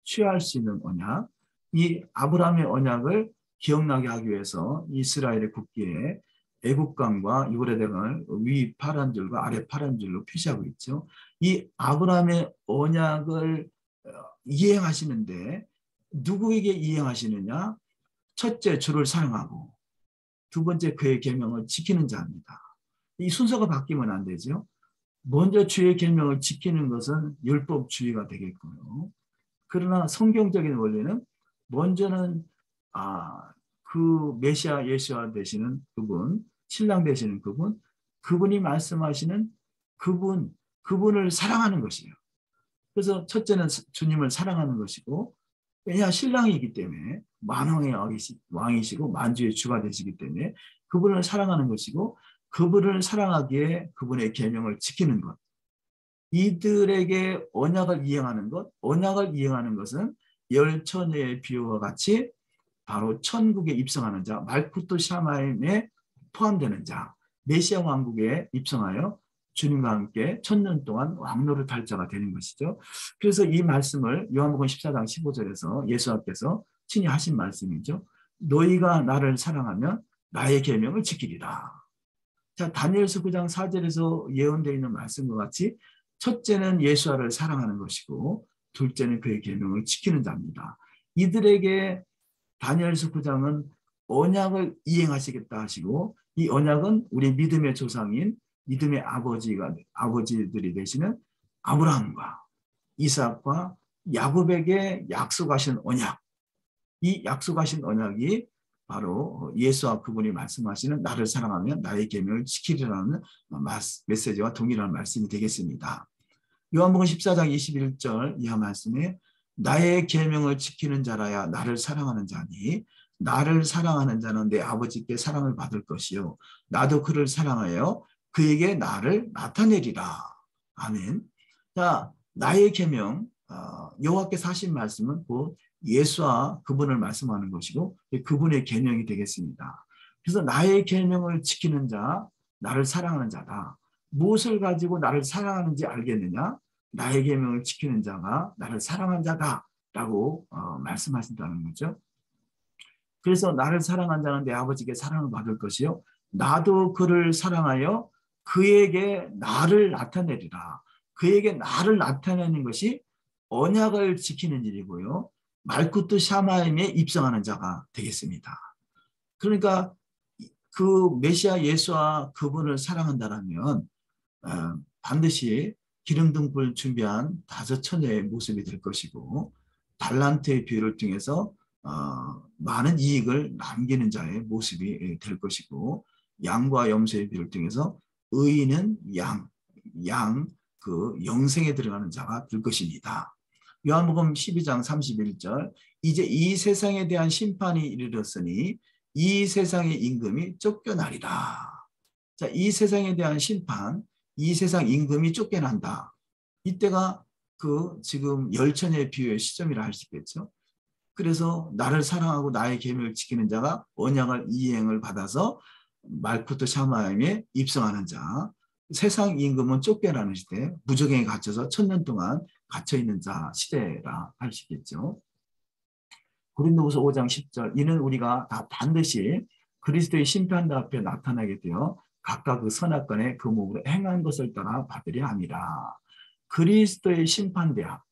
취할 수 있는 언약. 이 아브라함의 언약을 기억나게 하기 위해서 이스라엘의 국기에 애국강과 유브라데 강을 위 파란 줄과 아래 파란 줄로 표시하고 있죠. 이 아브라함의 언약을 이행하시는데 누구에게 이행하시느냐? 첫째, 주를 사랑하고 두 번째, 그의 계명을 지키는 자입니다. 이 순서가 바뀌면 안 되죠. 먼저 주의 계명을 지키는 것은 율법주의가 되겠고요. 그러나 성경적인 원리는 먼저는 그 메시아 예수와 되시는 그분, 신랑 되시는 그분, 그분이 말씀하시는 그분을 사랑하는 것이에요. 그래서 첫째는 주님을 사랑하는 것이고, 왜냐 신랑이기 때문에 만왕의 왕이시고 만주의 주가 되시기 때문에 그분을 사랑하는 것이고, 그분을 사랑하기에 그분의 계명을 지키는 것, 이들에게 언약을 이행하는 것, 언약을 이행하는 것은 열처녀의 비유와 같이 바로 천국에 입성하는 자, 말쿠토 샤마임에 포함되는 자, 메시아 왕국에 입성하여 주님과 함께 1000년 동안 왕노를 할 자가 되는 것이죠. 그래서 이 말씀을 요한복음 14장 15절에서 예수님께서 친히 하신 말씀이죠. 너희가 나를 사랑하면 나의 계명을 지키리라. 자, 다니엘서 9장 4절에서 예언되어 있는 말씀과 같이 첫째는 예수와를 사랑하는 것이고 둘째는 그의 계명을 지키는 자입니다. 이들에게 다니엘서 9장은 언약을 이행하시겠다 하시고, 이 언약은 우리 믿음의 조상인 믿음의 아버지들이 되시는 아브라함과 이삭과 야곱에게 약속하신 언약, 이 약속하신 언약이 바로 예수와 그분이 말씀하시는 나를 사랑하면 나의 계명을 지키리라는 메시지와 동일한 말씀이 되겠습니다. 요한복음 14장 21절 이하 말씀에 나의 계명을 지키는 자라야 나를 사랑하는 자니 나를 사랑하는 자는 내 아버지께 사랑을 받을 것이요 나도 그를 사랑하여 그에게 나를 나타내리라. 아멘. 자, 나의 계명, 여호와께서 하신 말씀은 곧 예수와 그분을 말씀하는 것이고 그분의 계명이 되겠습니다. 그래서 나의 계명을 지키는 자, 나를 사랑하는 자다. 무엇을 가지고 나를 사랑하는지 알겠느냐? 나의 계명을 지키는 자가 나를 사랑한 자다라고 말씀하신다는 거죠. 그래서 나를 사랑한 자는 내 아버지께 사랑을 받을 것이요 나도 그를 사랑하여 그에게 나를 나타내리라. 그에게 나를 나타내는 것이 언약을 지키는 일이고요. 말쿠트 샤마임에 입성하는 자가 되겠습니다. 그러니까 그 메시아 예수와 그분을 사랑한다라면 반드시 기름 등불 준비한 5처녀의 모습이 될 것이고 달란트의 비유를 통해서 많은 이익을 남기는 자의 모습이 될 것이고 양과 염소의 비유를 통해서 의인은 그 영생에 들어가는 자가 될 것입니다. 요한복음 12장 31절 이제 이 세상에 대한 심판이 이르렀으니 이 세상의 임금이 쫓겨나리라. 자, 이 세상에 대한 심판, 이 세상 임금이 쫓겨난다. 이때가 그 지금 열처녀의 비유의 시점이라 할 수 있겠죠. 그래서 나를 사랑하고 나의 계명을 지키는 자가 언약을 이행을 받아서 말쿠토 샤마임에 입성하는 자, 세상 임금은 쫓겨나는 시대, 무적행에 갇혀서 1000년 동안 갇혀있는 자 시대라 할 수 있겠죠. 고린도후서 5장 10절 이는 우리가 다 반드시 그리스도의 심판대 앞에 나타나게 되어 각각 그 선악간에 그 몸으로 행한 것을 따라 받으려 함이라. 그리스도의 심판대 앞.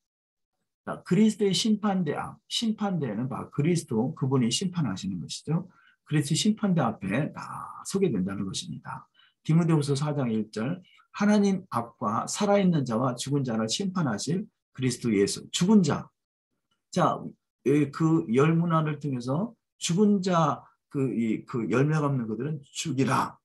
그리스도의 심판대 앞. 심판대는 바로 그리스도 그분이 심판하시는 것이죠. 그리스도 심판대 앞에 다 서게 된다는 것입니다. 디모데후서 4장 1절 하나님 앞과 살아있는 자와 죽은 자를 심판하실 그리스도 예수. 죽은 자. 자, 그 열문화를 통해서 죽은 자, 그 열매가 없는 그들은 죽이라.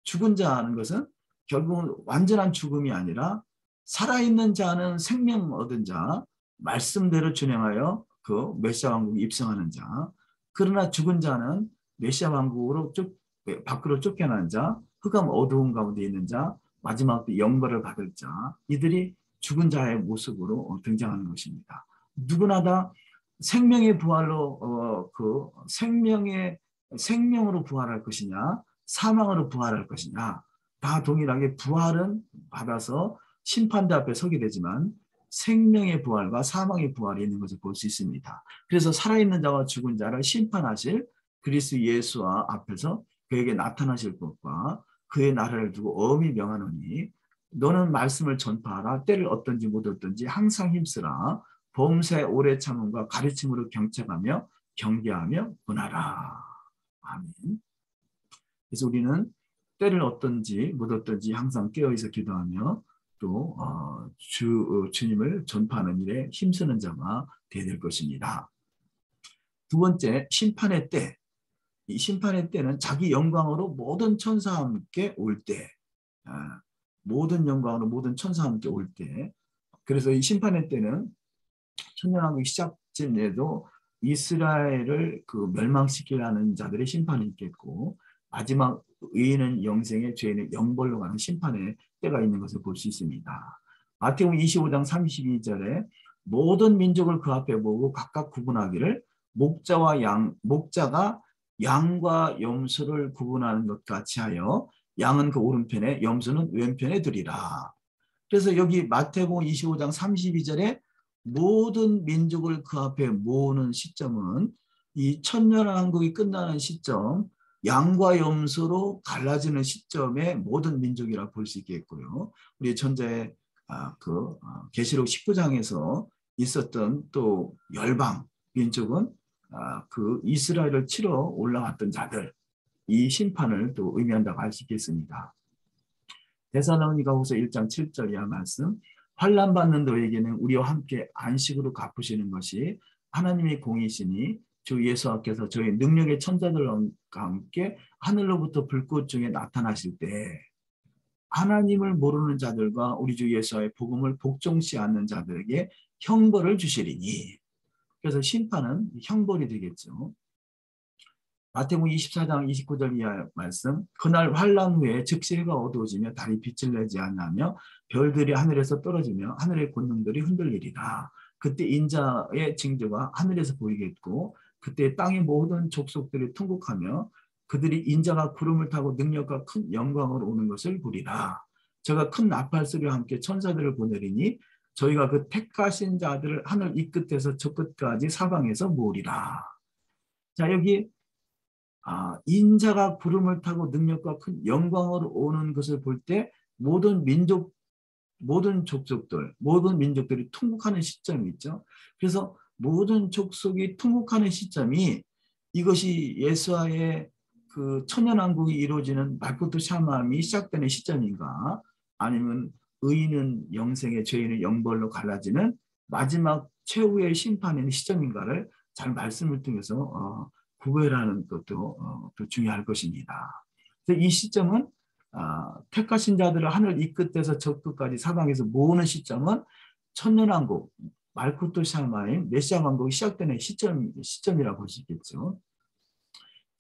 죽은 자는 것은 결국은 완전한 죽음이 아니라 살아있는 자는 생명 얻은 자, 말씀대로 준행하여 그 메시아 왕국에 입성하는 자. 그러나 죽은 자는 메시아 왕국으로 밖으로 쫓겨난 자, 흑암 어두운 가운데 있는 자, 마지막 영벌을 받을 자. 이들이 죽은 자의 모습으로 등장하는 것입니다. 누구나 다 생명의 부활로 그 생명으로 부활할 것이냐, 사망으로 부활할 것이냐, 다 동일하게 부활은 받아서 심판대 앞에 서게 되지만 생명의 부활과 사망의 부활이 있는 것을 볼 수 있습니다. 그래서 살아있는 자와 죽은 자를 심판하실 그리스도 예수와 앞에서 그에게 나타나실 것과 그의 나라를 두고 엄히 명하노니 너는 말씀을 전파하라. 때를 어떤지 못 어떤지 항상 힘쓰라. 범세 오래 참음과 가르침으로 경책하며 경계하며 권하라. 아멘. 그래서 우리는 때를 어떤지 못 어떤지 항상 깨어있어 기도하며 또 주님을 전파하는 일에 힘쓰는 자가 되어야 될 것입니다. 두 번째, 심판의 때. 이 심판의 때는 자기 영광으로 모든 천사와 함께 올 때, 모든 영광으로 모든 천사와 함께 올 때, 그래서 이 심판의 때는 천년왕국 시작 전에도 이스라엘을 멸망시키려는 자들의 심판이 있겠고, 마지막 의인은 영생에, 죄인은 영벌로 가는 심판의 때가 있는 것을 볼 수 있습니다. 마태복음 25장 32절에 모든 민족을 그 앞에 모으고 각각 구분하기를 목자가 양과 염소를 구분하는 것 같이 하여 양은 그 오른편에 염소는 왼편에 두리라. 그래서 여기 마태복음 25장 32절에 모든 민족을 그 앞에 모으는 시점은 이 천년왕국이 끝나는 시점, 양과 염소로 갈라지는 시점에 모든 민족이라 볼 수 있겠고요. 우리 전자의 계시록 19장에서 있었던 또 열방 민족은 그 이스라엘을 치러 올라왔던 자들, 이 심판을 또 의미한다고 할 수 있겠습니다. 데살로니가후서 1장 7절 이하 말씀, 환난 받는 너에게는 우리와 함께 안식으로 갚으시는 것이 하나님의 공이시니 주 예수께서 저희 능력의 천사들과 함께 하늘로부터 불꽃 중에 나타나실 때 하나님을 모르는 자들과 우리 주 예수의 복음을 복종치 않는 자들에게 형벌을 주시리니, 그래서 심판은 형벌이 되겠죠. 마태복음 24장 29절 이하 말씀, 그날 환난 후에 즉시 해가 어두워지며 달이 빛을 내지 않으며 별들이 하늘에서 떨어지며 하늘의 권능들이 흔들리리라. 그때 인자의 징조가 하늘에서 보이겠고 그때 땅의 모든 족속들이 통곡하며 그들이 인자가 구름을 타고 능력과 큰 영광으로 오는 것을 보리라. 제가 큰 나팔 소리와 함께 천사들을 보내리니 저희가 그 택하신 자들을 하늘 이 끝에서 저 끝까지 사방에서 모으리라. 자, 여기 인자가 구름을 타고 능력과 큰 영광으로 오는 것을 볼 때 모든 민족, 모든 족속들, 모든 민족들이 통곡하는 시점이 있죠. 그래서 모든 족속이 통곡하는 시점이 이것이 예수와의 그 천년왕국이 이루어지는 말쿠토 샤마임이 시작되는 시점인가, 아니면 의인은 영생에, 죄인은 영벌로 갈라지는 마지막 최후의 심판의 시점인가를 잘 말씀을 통해서 구별하는 것도 또 중요할 것입니다. 이 시점은 택하신 자들을 하늘 이 끝에서 저 끝까지 사방에서 모으는 시점은 천년왕국, 말쿠토 샤마임, 메시아 왕국이 시작되는 시점이라고 볼 수 있겠죠.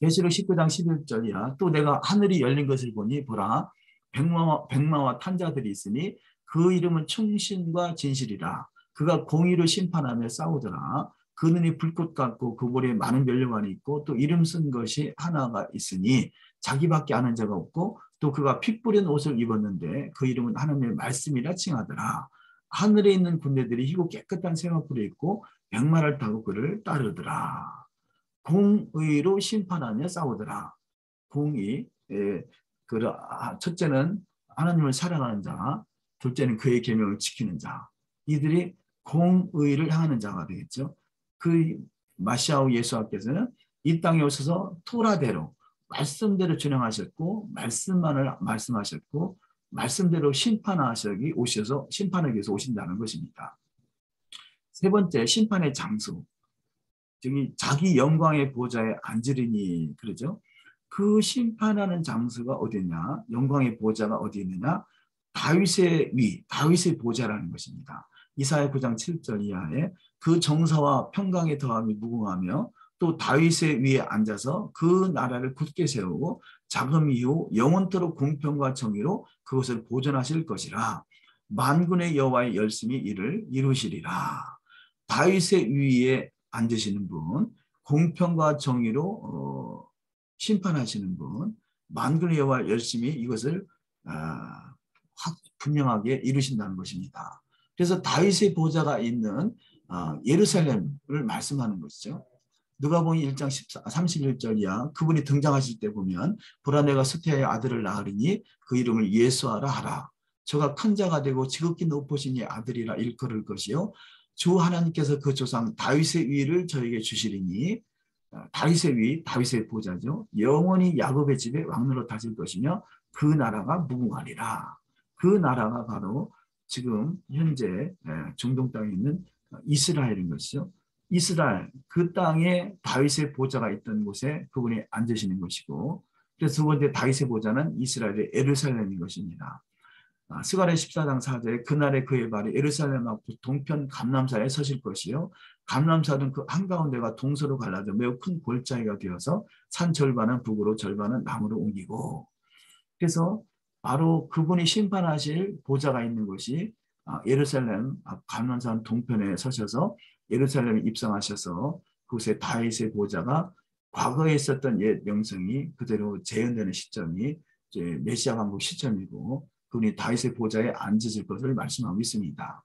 계시록 19장 11절이야. 또 내가 하늘이 열린 것을 보니 보라 백마와 탄자들이 있으니 그 이름은 충신과 진실이라. 그가 공의로 심판하며 싸우더라. 그 눈이 불꽃 같고 그 볼에 많은 면류관이 있고 또 이름 쓴 것이 하나가 있으니 자기밖에 아는 자가 없고 또 그가 피 뿌린 옷을 입었는데 그 이름은 하나님의 말씀이라 칭하더라. 하늘에 있는 군대들이 희고 깨끗한 세마포를 입고 백마를 타고 그를 따르더라. 공의로 심판하며 싸우더라. 공의, 첫째는 하나님을 사랑하는 자, 둘째는 그의 계명을 지키는 자. 이들이 공의를 향하는 자가 되겠죠. 그 마시아오 예수께서는 이 땅에 오셔서 토라대로 말씀대로 준행하셨고 말씀만을 말씀하셨고 말씀대로 심판하시기 오셔서 심판하기 위해서 오신다는 것입니다. 세 번째, 심판의 장소. 즉 자기 영광의 보좌에 앉으리니, 그러죠. 그 심판하는 장소가 어디냐, 영광의 보좌가 어디 있느냐, 다윗의 위, 다윗의 보좌라는 것입니다. 이사야 9장 7절 이하에 그 정사와 평강의 더함이 무궁하며 또 다윗의 위에 앉아서 그 나라를 굳게 세우고 자금 이후 영원토록 공평과 정의로 그것을 보존하실 것이라. 만군의 여호와의 열심히 이를 이루시리라. 다윗의 위에 앉으시는 분, 공평과 정의로 심판하시는 분, 만군의 여호와 열심히 이것을 분명하게 이루신다는 것입니다. 그래서 다윗의 보좌가 있는 예루살렘을 말씀하는 것이죠. 누가복음 1장 31절이야. 그분이 등장하실 때 보면 보라 내가 수태의 아들을 낳으리니 그 이름을 예수하라 하라. 저가 큰 자가 되고 지극히 높으신 아들이라 일컬을 것이요 주 하나님께서 그 조상 다윗의 위를 저에게 주시리니, 다윗의 위, 다윗의 보좌죠. 영원히 야곱의 집에 왕노로 다질 것이며 그 나라가 무궁하리라. 그 나라가 바로 지금 현재 중동 땅에 있는 이스라엘인 것이죠. 이스라엘 그 땅에 다윗의 보좌가 있던 곳에 그분이 앉으시는 것이고, 그래서 두 번째 다윗의 보좌는 이스라엘의 예루살렘인 것입니다. 스가랴 14장 4절에 그날에 그의 발이 예루살렘 앞 동편 감람사에 서실 것이요 감람사는 그 한가운데가 동서로 갈라져 매우 큰 골짜기가 되어서 산 절반은 북으로 절반은 남으로 옮기고, 그래서 바로 그분이 심판하실 보좌가 있는 곳이 예루살렘 감람산 동편에 서셔서 예루살렘에 입성하셔서 그곳에 다윗의 보좌가 과거에 있었던 옛 명성이 그대로 재현되는 시점이 이제 메시아 왕국 시점이고, 그분이 다윗의 보좌에 앉으실 것을 말씀하고 있습니다.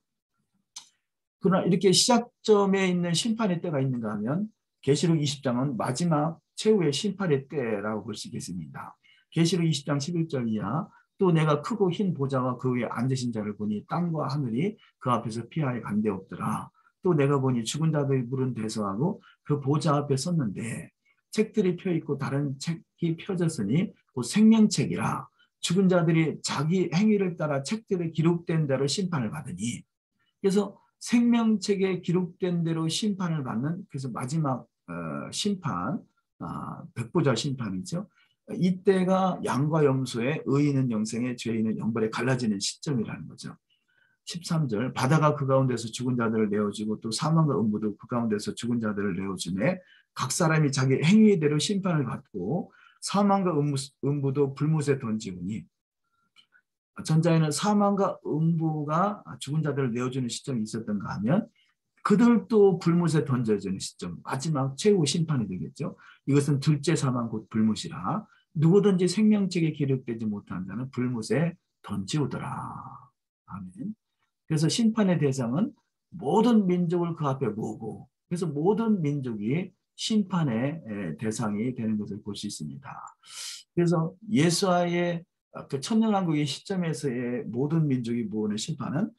그러나 이렇게 시작점에 있는 심판의 때가 있는가 하면 계시록 20장은 마지막 최후의 심판의 때라고 볼 수 있겠습니다. 계시록 20장 11절 이하 또 내가 크고 흰 보좌와 그 위에 앉으신 자를 보니 땅과 하늘이 그 앞에서 피하여 간데 없더라. 또 내가 보니 죽은 자들이 물은 대서하고 그 보좌 앞에 섰는데 책들이 펴있고 다른 책이 펴졌으니 곧 생명책이라. 죽은 자들이 자기 행위를 따라 책들에 기록된 대로 심판을 받으니, 그래서 생명책에 기록된 대로 심판을 받는, 그래서 마지막 심판, 백보자 심판이죠. 이때가 양과 염소의 의인은 영생에 죄인은 영벌에 갈라지는 시점이라는 거죠. 13절 바다가 그 가운데서 죽은 자들을 내어주고 또 사망과 음부도 그 가운데서 죽은 자들을 내어주매 각 사람이 자기 행위대로 심판을 받고 사망과 음부도 불못에 던지우니, 전자에는 사망과 음부가 죽은 자들을 내어주는 시점이 있었던가 하면 그들도 불못에 던져지는 시점, 마지막 최후 심판이 되겠죠. 이것은 둘째 사망 곧 불못이라. 누구든지 생명책에 기록되지 못한 자는 불못에 던지우더라. 아멘. 그래서 심판의 대상은 모든 민족을 그 앞에 모으고, 그래서 모든 민족이 심판의 대상이 되는 것을 볼 수 있습니다. 그래서 예수와의 그 천년왕국의 시점에서의 모든 민족이 모으는 심판은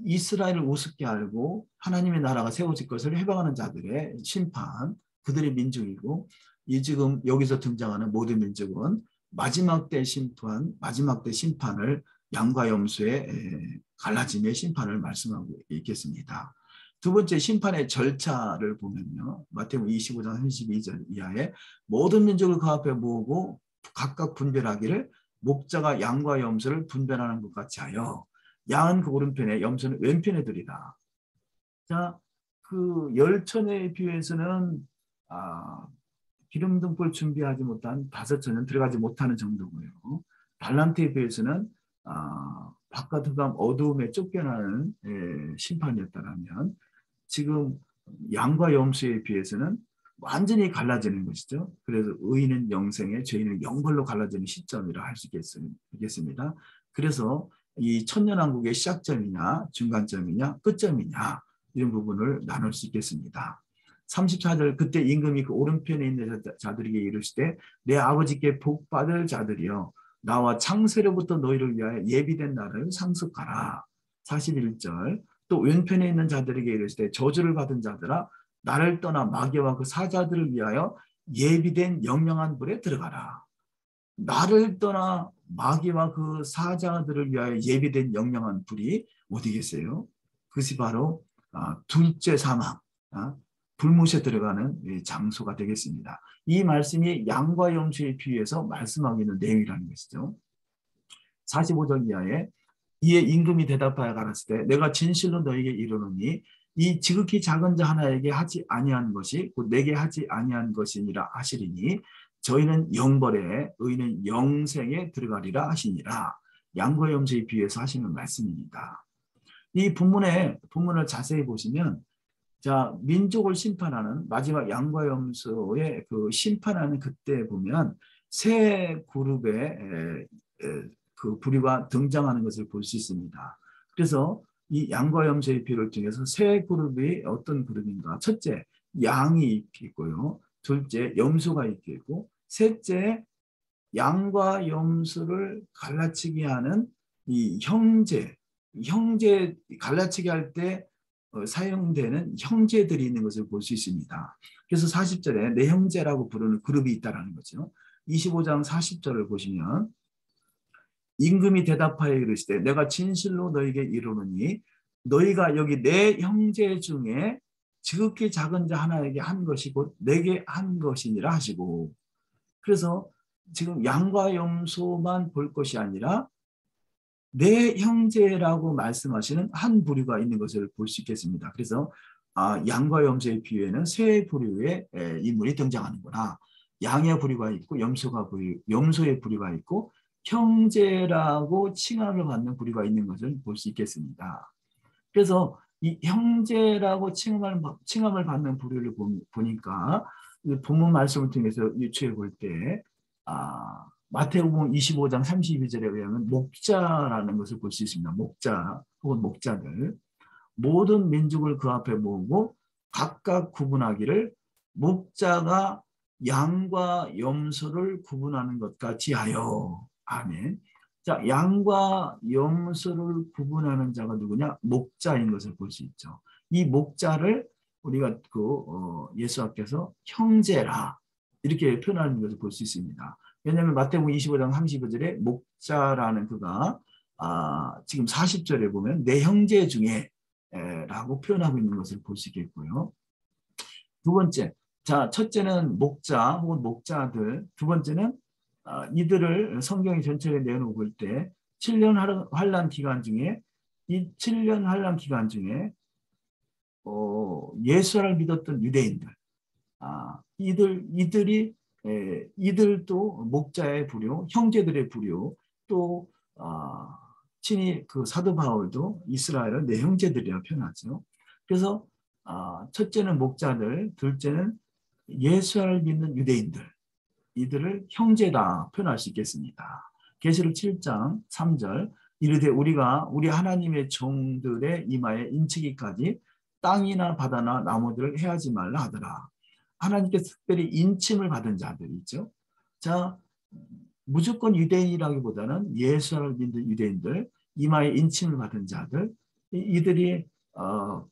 이스라엘을 우습게 알고 하나님의 나라가 세워질 것을 해방하는 자들의 심판, 그들의 민족이고, 이 지금 여기서 등장하는 모든 민족은 마지막 때 심판, 마지막 때 심판을 양과 염소의 갈라짐의 심판을 말씀하고 있겠습니다. 두 번째 심판의 절차를 보면요. 마태복음 25장 32절 이하에 모든 민족을 그 앞에 모으고 각각 분별하기를 목자가 양과 염소를 분별하는 것 같이 하여 양은 그 오른편에 염소는 왼편에 두리라. 자, 그 열처녀에 비해서는 기름 등불 준비하지 못한 5처녀는 들어가지 못하는 정도고요. 달란트에 비해서는 바깥 흑암 어두움에 쫓겨나는 심판이었다면, 지금 양과 염소에 비해서는 완전히 갈라지는 것이죠. 그래서 의인은 영생에 죄인은 영벌로 갈라지는 시점이라 할 수 있겠습니다. 그래서 이 천년왕국의 시작점이냐 중간점이냐 끝점이냐 이런 부분을 나눌 수 있겠습니다. 34절 그때 임금이 그 오른편에 있는 자들에게 이르시되 내 아버지께 복받을 자들이여 나와 창세로부터 너희를 위하여 예비된 날을 상속하라. 41절 또 왼편에 있는 자들에게 이르시되 저주를 받은 자들아 나를 떠나 마귀와 그 사자들을 위하여 예비된 영영한 불에 들어가라. 나를 떠나 마귀와 그 사자들을 위하여 예비된 영영한 불이 어디겠어요? 그것이 바로 둘째 사망, 불못에 들어가는 장소가 되겠습니다. 이 말씀이 양과 염소에 비유해서 말씀하고 있는 내용이라는 것이죠. 45절 이하에 이에 임금이 대답하여 가라사대 내가 진실로 너에게 이르노니 이 지극히 작은 자 하나에게 하지 아니한 것이 곧 내게 하지 아니한 것이니라 하시리니 저희는 영벌에 의인은 영생에 들어가리라 하시니라. 양과 염소에 비유해서 하시는 말씀입니다. 이 본문을 자세히 보시면 자 민족을 심판하는 마지막 양과 염소의 그 심판하는 그때 보면 세 그룹의 그 부류가 등장하는 것을 볼 수 있습니다. 그래서 이 양과 염소의 비유를 통해서 세 그룹이 어떤 그룹인가? 첫째, 양이 있고요. 둘째, 염소가 있고, 셋째, 양과 염소를 갈라치게 하는 이 형제 갈라치게 할 때 사용되는 형제들이 있는 것을 볼 수 있습니다. 그래서 40절에 내 형제라고 부르는 그룹이 있다는 거죠. 25장 40절을 보시면 임금이 대답하여 이르시되 내가 진실로 너에게 이르노니 너희가 여기 내 형제 중에 지극히 작은 자 하나에게 한 것이 곧 내게 한 것이니라 하시고, 그래서 지금 양과 염소만 볼 것이 아니라 내 형제라고 말씀하시는 한 부류가 있는 것을 볼 수 있겠습니다. 그래서 양과 염소의 비유에는 세 부류의 인물이 등장하는구나. 양의 부류가 있고 염소의 부류가 있고 형제라고 칭함을 받는 부류가 있는 것을 볼 수 있겠습니다. 그래서 이 형제라고 칭함을 받는 부류를 보니까 본문 말씀을 통해서 유추해 볼 때 마태복음 25장 32절에 의하면 목자라는 것을 볼 수 있습니다. 목자 혹은 목자들. 모든 민족을 그 앞에 모으고 각각 구분하기를 목자가 양과 염소를 구분하는 것 같이 하여. 아멘. 자, 양과 염소를 구분하는 자가 누구냐? 목자인 것을 볼 수 있죠. 이 목자를 우리가 예수님께서 형제라 이렇게 표현하는 것을 볼 수 있습니다. 왜냐하면 마태복음 25장 35절에 목자라는 그가 지금 40절에 보면 내 형제 중에 라고 표현하고 있는 것을 볼 수 있겠고요. 두 번째, 자, 첫째는 목자 혹은 목자들, 두 번째는 이들을 성경이 전체를 내놓고 볼 때 7년 환란 기간 중에 이 7년 환란 기간 중에 예수를 믿었던 유대인들, 이들도 목자의 부류, 형제들의 부류, 또 친히 그 사도 바울도 이스라엘은 내 형제들이라 표현하죠. 그래서 첫째는 목자들, 둘째는 예수를 믿는 유대인들, 이들을 형제다 표현할 수 있겠습니다. 계시록 7장 3절 이르되 우리가 우리 하나님의 종들의 이마에 인치기까지 땅이나 바다나 나무들을 해하지 말라 하더라. 하나님께서 특별히 인침을 받은 자들이 있죠. 자, 무조건 유대인이라기보다는 예수를 믿는 유대인들, 이마에 인침을 받은 자들, 이들이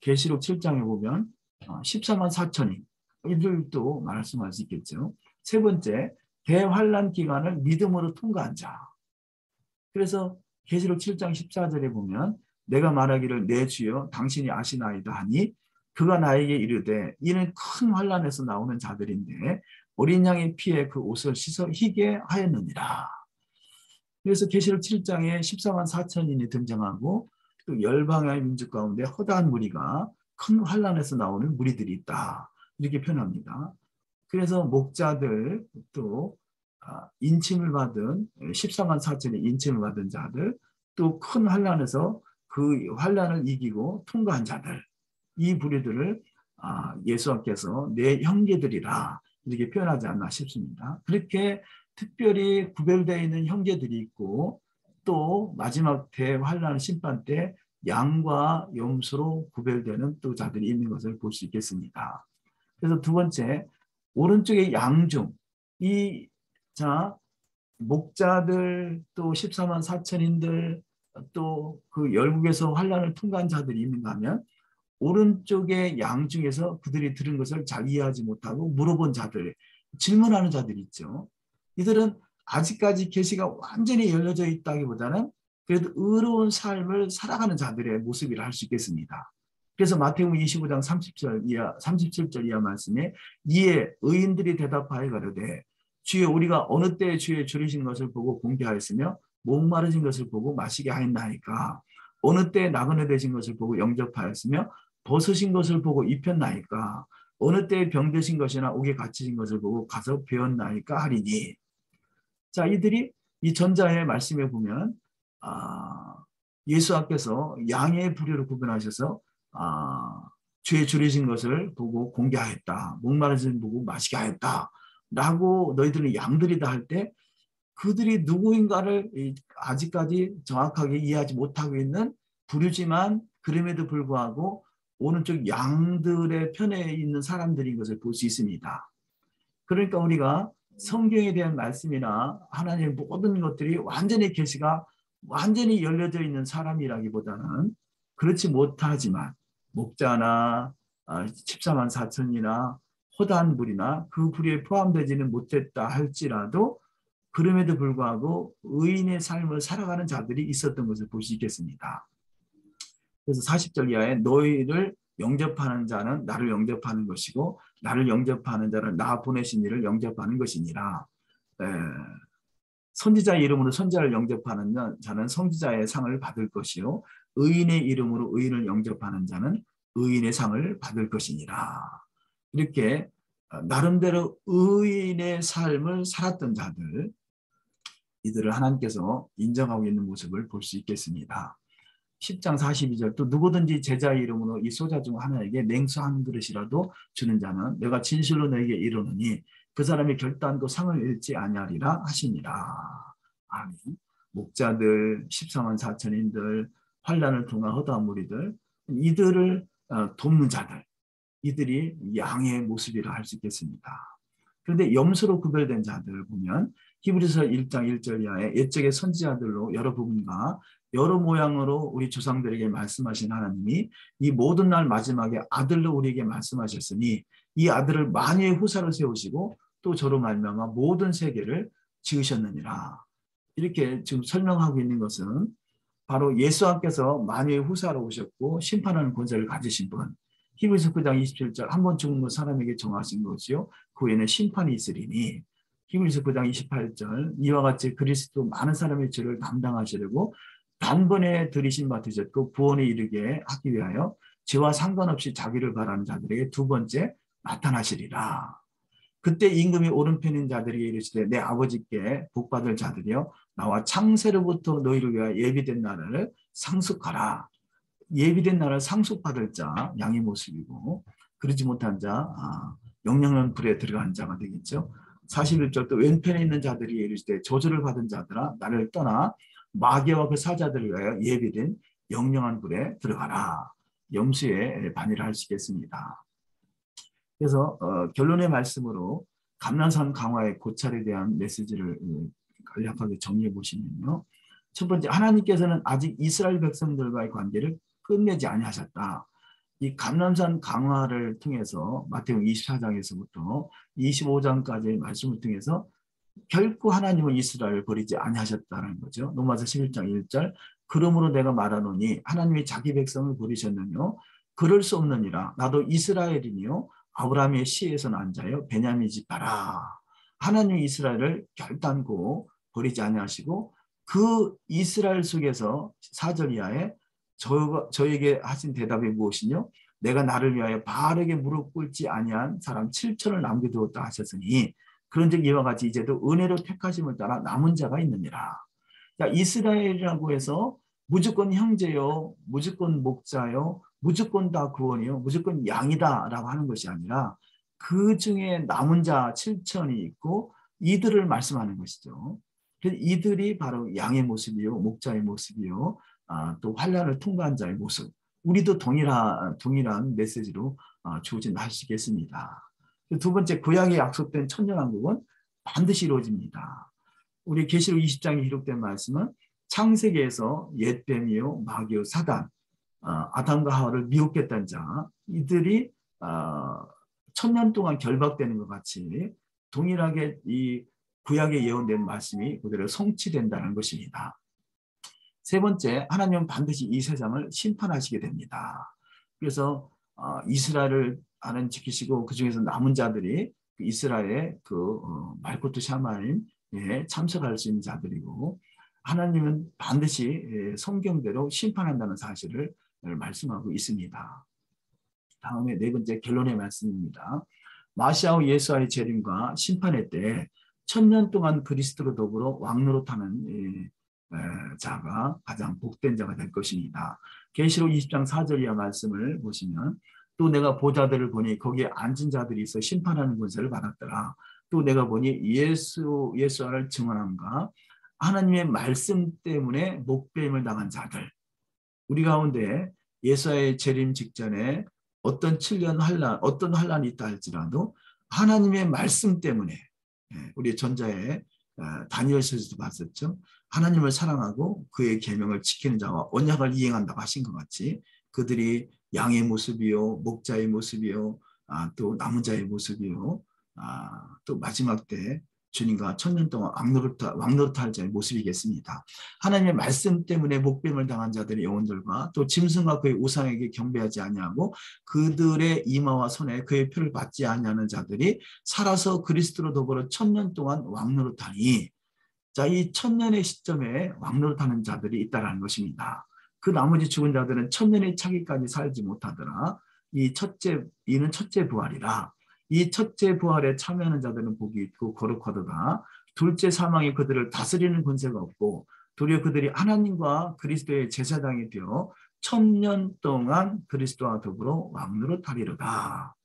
계시록 7장에 보면 14만 4천인 이들도 말씀할 수 있겠죠. 세 번째, 대환란 기간을 믿음으로 통과한 자. 그래서 계시록 7장 14절에 보면 내가 말하기를 내 주여 당신이 아시나이다 하니 그가 나에게 이르되 이는 큰 환란에서 나오는 자들인데 어린 양의 피에 그 옷을 씻어 희게 하였느니라. 그래서 계시록 7장에 14만 4천인이 등장하고 또 열방의 민족 가운데 허다한 무리가 큰 환란에서 나오는 무리들이 있다. 이렇게 표현합니다. 그래서 목자들 또 인침을 받은 14만 4천의 인침을 받은 자들 또 큰 환란에서 그 환란을 이기고 통과한 자들 이 부류들을 예수께서 내 형제들이라 이렇게 표현하지 않나 싶습니다. 그렇게 특별히 구별되어 있는 형제들이 있고 또 마지막 대환란 심판 때 양과 염소로 구별되는 또 자들이 있는 것을 볼 수 있겠습니다. 그래서 두 번째 오른쪽에 양중 목자들 또 14만 4천인들 또 그 열국에서 환란을 통과한 자들이 있는가 하면 오른쪽의 양 중에서 그들이 들은 것을 잘 이해하지 못하고 물어본 자들, 질문하는 자들이 있죠. 이들은 아직까지 계시가 완전히 열려져 있다기보다는 그래도 의로운 삶을 살아가는 자들의 모습이라 할 수 있겠습니다. 그래서 마태복음 25장 37절 이하 말씀에 이에 의인들이 대답하여 가로되 주여 우리가 어느 때에 주의 줄이신 것을 보고 공개하였으며 목마르신 것을 보고 마시게 하였나이까 어느 때에 나그네 되신 것을 보고 영접하였으며 벗으신 것을 보고 입혔나이까 어느 때에 병드신 것이나 옥에 갇히신 것을 보고 가서 배웠나이까 하리니. 자, 이들이 이 전자의 말씀에 보면 예수 앞에서 양의 부류를 구분하셔서 주의 줄이신 것을 보고 공개하였다. 목마르신 보고 마시게 하였다. 라고 너희들은 양들이다 할 때 그들이 누구인가를 아직까지 정확하게 이해하지 못하고 있는 부류지만 그럼에도 불구하고 오른쪽 양들의 편에 있는 사람들인 것을 볼 수 있습니다. 그러니까 우리가 성경에 대한 말씀이나 하나님의 모든 것들이 완전히 계시가 완전히 열려져 있는 사람이라기보다는 그렇지 못하지만 목자나 14만 4천이나 허다한 불이나 그 불에 포함되지는 못했다 할지라도 그럼에도 불구하고 의인의 삶을 살아가는 자들이 있었던 것을 볼 수 있겠습니다. 그래서 40절 이하에 너희를 영접하는 자는 나를 영접하는 것이고 나를 영접하는 자는 나 보내신 이를 영접하는 것이니라. 에, 선지자의 이름으로 선지자를 영접하는 자는 선지자의 상을 받을 것이요 의인의 이름으로 의인을 영접하는 자는 의인의 상을 받을 것이니라. 이렇게 나름대로 의인의 삶을 살았던 자들, 이들을 하나님께서 인정하고 있는 모습을 볼 수 있겠습니다. 10장 42절 또 누구든지 제자의 이름으로 이 소자 중 하나에게 냉수 한 그릇이라도 주는 자는 내가 진실로 너에게 이르노니 그 사람이 결단코 상을 잃지 아니하리라 하시니라. 아멘. 목자들, 14만 4천인들, 환난을 통한 허다한 무리들, 이들을 돕는 자들, 이들이 양의 모습이라 할 수 있겠습니다. 그런데 염소로 구별된 자들을 보면 히브리서 1장 1절 이하에 옛적의 선지자들로 여러 부분과 여러 모양으로 우리 조상들에게 말씀하신 하나님이 이 모든 날 마지막에 아들로 우리에게 말씀하셨으니 이 아들을 만유의 후사를 세우시고 또 저로 말미암아 모든 세계를 지으셨느니라. 이렇게 지금 설명하고 있는 것은 바로 예수님께서 만유의 후사로 오셨고 심판하는 권세를 가지신 분, 히브리서 9장 27절 한 번 죽은 것 사람에게 정하신 것이요 그 후에는 심판이 있으리니 히브리서 9장 28절 이와 같이 그리스도 많은 사람의 죄를 담당하시려고 단번에 들이심 받으셨고 구원에 이르게 하기 위하여 죄와 상관없이 자기를 바라는 자들에게 두 번째 나타나시리라. 그때 임금이 오른편인 자들이 이르시되 내 아버지께 복받을 자들이여 나와 창세로부터 너희를 위하여 예비된 나라를 상속하라. 예비된 나라를 상속받을 자 양의 모습이고 그러지 못한 자 영영한 불에 들어간 자가 되겠죠. 41절 또 왼편에 있는 자들이 이르시되 저주를 받은 자들아 나를 떠나 마귀와 그 사자들을 위하여 예비된 영영한 불에 들어가라. 염수의 반의를 할 수 있겠습니다. 그래서 결론의 말씀으로 감람산 강화의 고찰에 대한 메시지를 간략하게 정리해 보시면요. 첫 번째, 하나님께서는 아직 이스라엘 백성들과의 관계를 끝내지 아니하셨다. 이 감람산 강화를 통해서 마태복음 24장에서부터 25장까지의 말씀을 통해서 결코 하나님은 이스라엘을 버리지 아니하셨다는 거죠. 로마서 11장 1절 그러므로 내가 말하노니 하나님이 자기 백성을 버리셨느뇨 그럴 수 없느니라. 나도 이스라엘이니요 아브라함의 씨에서 난 자요 베냐민 지파라. 하나님이 이스라엘을 결단코 버리지 아니하시고 그 이스라엘 속에서 4절 이하에 저에게 하신 대답이 무엇이뇨? 내가 나를 위하여 바알에게 무릎 꿇지 아니한 사람 7천을 남겨두었다 하셨으니 그런즉 이와 같이 이제도 은혜로 택하심을 따라 남은 자가 있느니라. 자, 이스라엘이라고 해서 무조건 형제요, 무조건 목자요, 무조건 다 구원이요, 무조건 양이다라고 하는 것이 아니라 그 중에 남은 자 7천이 있고 이들을 말씀하는 것이죠. 이들이 바로 양의 모습이요, 목자의 모습이요, 또 환난을 통과한 자의 모습. 우리도 동일한 메시지로 주어진다 수 있겠습니다. 두 번째, 구약에 약속된 천년왕국은 반드시 이루어집니다. 우리 계시록 20장에 기록된 말씀은 창세기에서 옛뱀이요, 마귀요, 사단, 아담과 하와를 미혹했던 자, 이들이 천년 동안 결박되는 것 같이 동일하게 이 구약에 예언된 말씀이 그대로 성취된다는 것입니다. 세 번째, 하나님은 반드시 이 세상을 심판하시게 됩니다. 그래서 이스라엘을 지키시고 그 중에서 남은 자들이 이스라엘의 말코트 샤마임에 참석할 수 있는 자들이고 하나님은 반드시 성경대로 심판한다는 사실을 말씀하고 있습니다. 다음에 네 번째 결론의 말씀입니다. 마시아와 예수와의 재림과 심판의 때 천년 동안 그리스도로 더불어 왕노릇하는 자가 가장 복된 자가 될 것입니다. 계시록 20장 4절 이하 말씀을 보시면 또 내가 보좌들을 보니 거기에 앉은 자들이 있어 심판하는 권세를 받았더라. 또 내가 보니 예수와를 증언함과 하나님의 말씀 때문에 목배임을 당한 자들, 우리 가운데 예수의 재림 직전에 어떤 7년 환란, 어떤 환란이 있다 할지라도 하나님의 말씀 때문에 우리 전자에 다니엘서에서도 봤었죠. 하나님을 사랑하고 그의 계명을 지키는 자와 언약을 이행한다고 하신 것 같이 그들이 양의 모습이요, 목자의 모습이요, 또 남은 자의 모습이요, 또 마지막 때 주님과 천년 동안 왕노릇할 자의 모습이겠습니다. 하나님의 말씀 때문에 목뱀을 당한 자들의 영혼들과 또 짐승과 그의 우상에게 경배하지 아니하고 그들의 이마와 손에 그의 표를 받지 아니하는 자들이 살아서 그리스도로 더불어 천년 동안 왕노릇하니, 자, 이 천년의 시점에 왕노릇하는 자들이 있다라는 것입니다. 그 나머지 죽은 자들은 천년의 차기까지 살지 못하더라. 이는 첫째 부활이라. 이 첫째 부활에 참여하는 자들은 복이 있고 거룩하도다. 둘째 사망이 그들을 다스리는 권세가 없고 도리어 그들이 하나님과 그리스도의 제사장이 되어 천년 동안 그리스도와 더불어 왕노릇하리로다.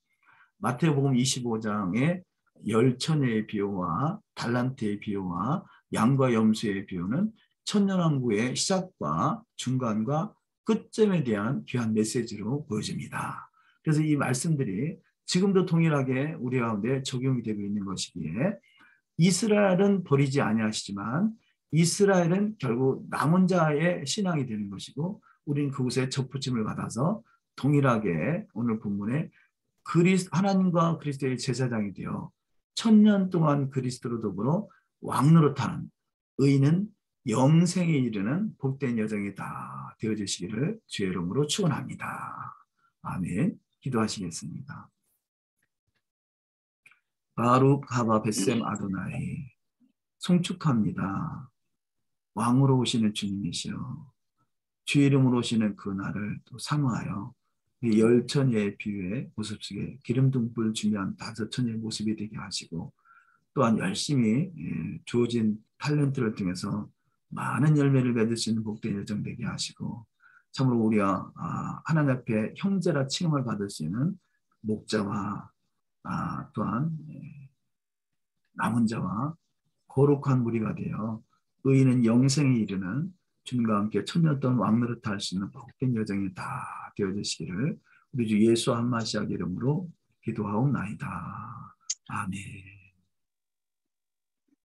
마태복음 25장의 열처녀의 비유와 달란트의 비유와 양과 염소의 비유는 천년왕국의 시작과 중간과 끝점에 대한 귀한 메시지로 보여집니다. 그래서 이 말씀들이 지금도 동일하게 우리 가운데 적용이 되고 있는 것이기에 이스라엘은 버리지 아니하시지만 이스라엘은 결국 남은 자의 신앙이 되는 것이고 우리는 그곳에 접붙임을 받아서 동일하게 오늘 본문에 하나님과 그리스도의 제사장이 되어 천년 동안 그리스도로 더불어 왕노릇하는 의인은 영생에 이르는 복된 여정이 다 되어주시기를 주의 이름으로 축원합니다. 아멘. 기도하시겠습니다. 바룩 하바 벳셈 아도나이, 송축합니다. 왕으로 오시는 주님이시여, 주 이름으로 오시는 그 날을 또 사모하여 열처녀의 비유의 모습 속에 기름등불 중요한 5처녀의 모습이 되게 하시고 또한 열심히 주어진 탤런트를 통해서 많은 열매를 맺을 수 있는 복된 여정 되게 하시고 참으로 우리가 하나님 앞에 형제라 칭함을 받을 수 있는 목자와 또한 남은 자와 거룩한 무리가 되어 의인은 영생에 이르는 주님과 함께 천년 동안 왕노릇 할 수 있는 복된 여정이 다 되어주시기를 우리 주 예수 한마시아 이름으로 기도하옵나이다. 아멘.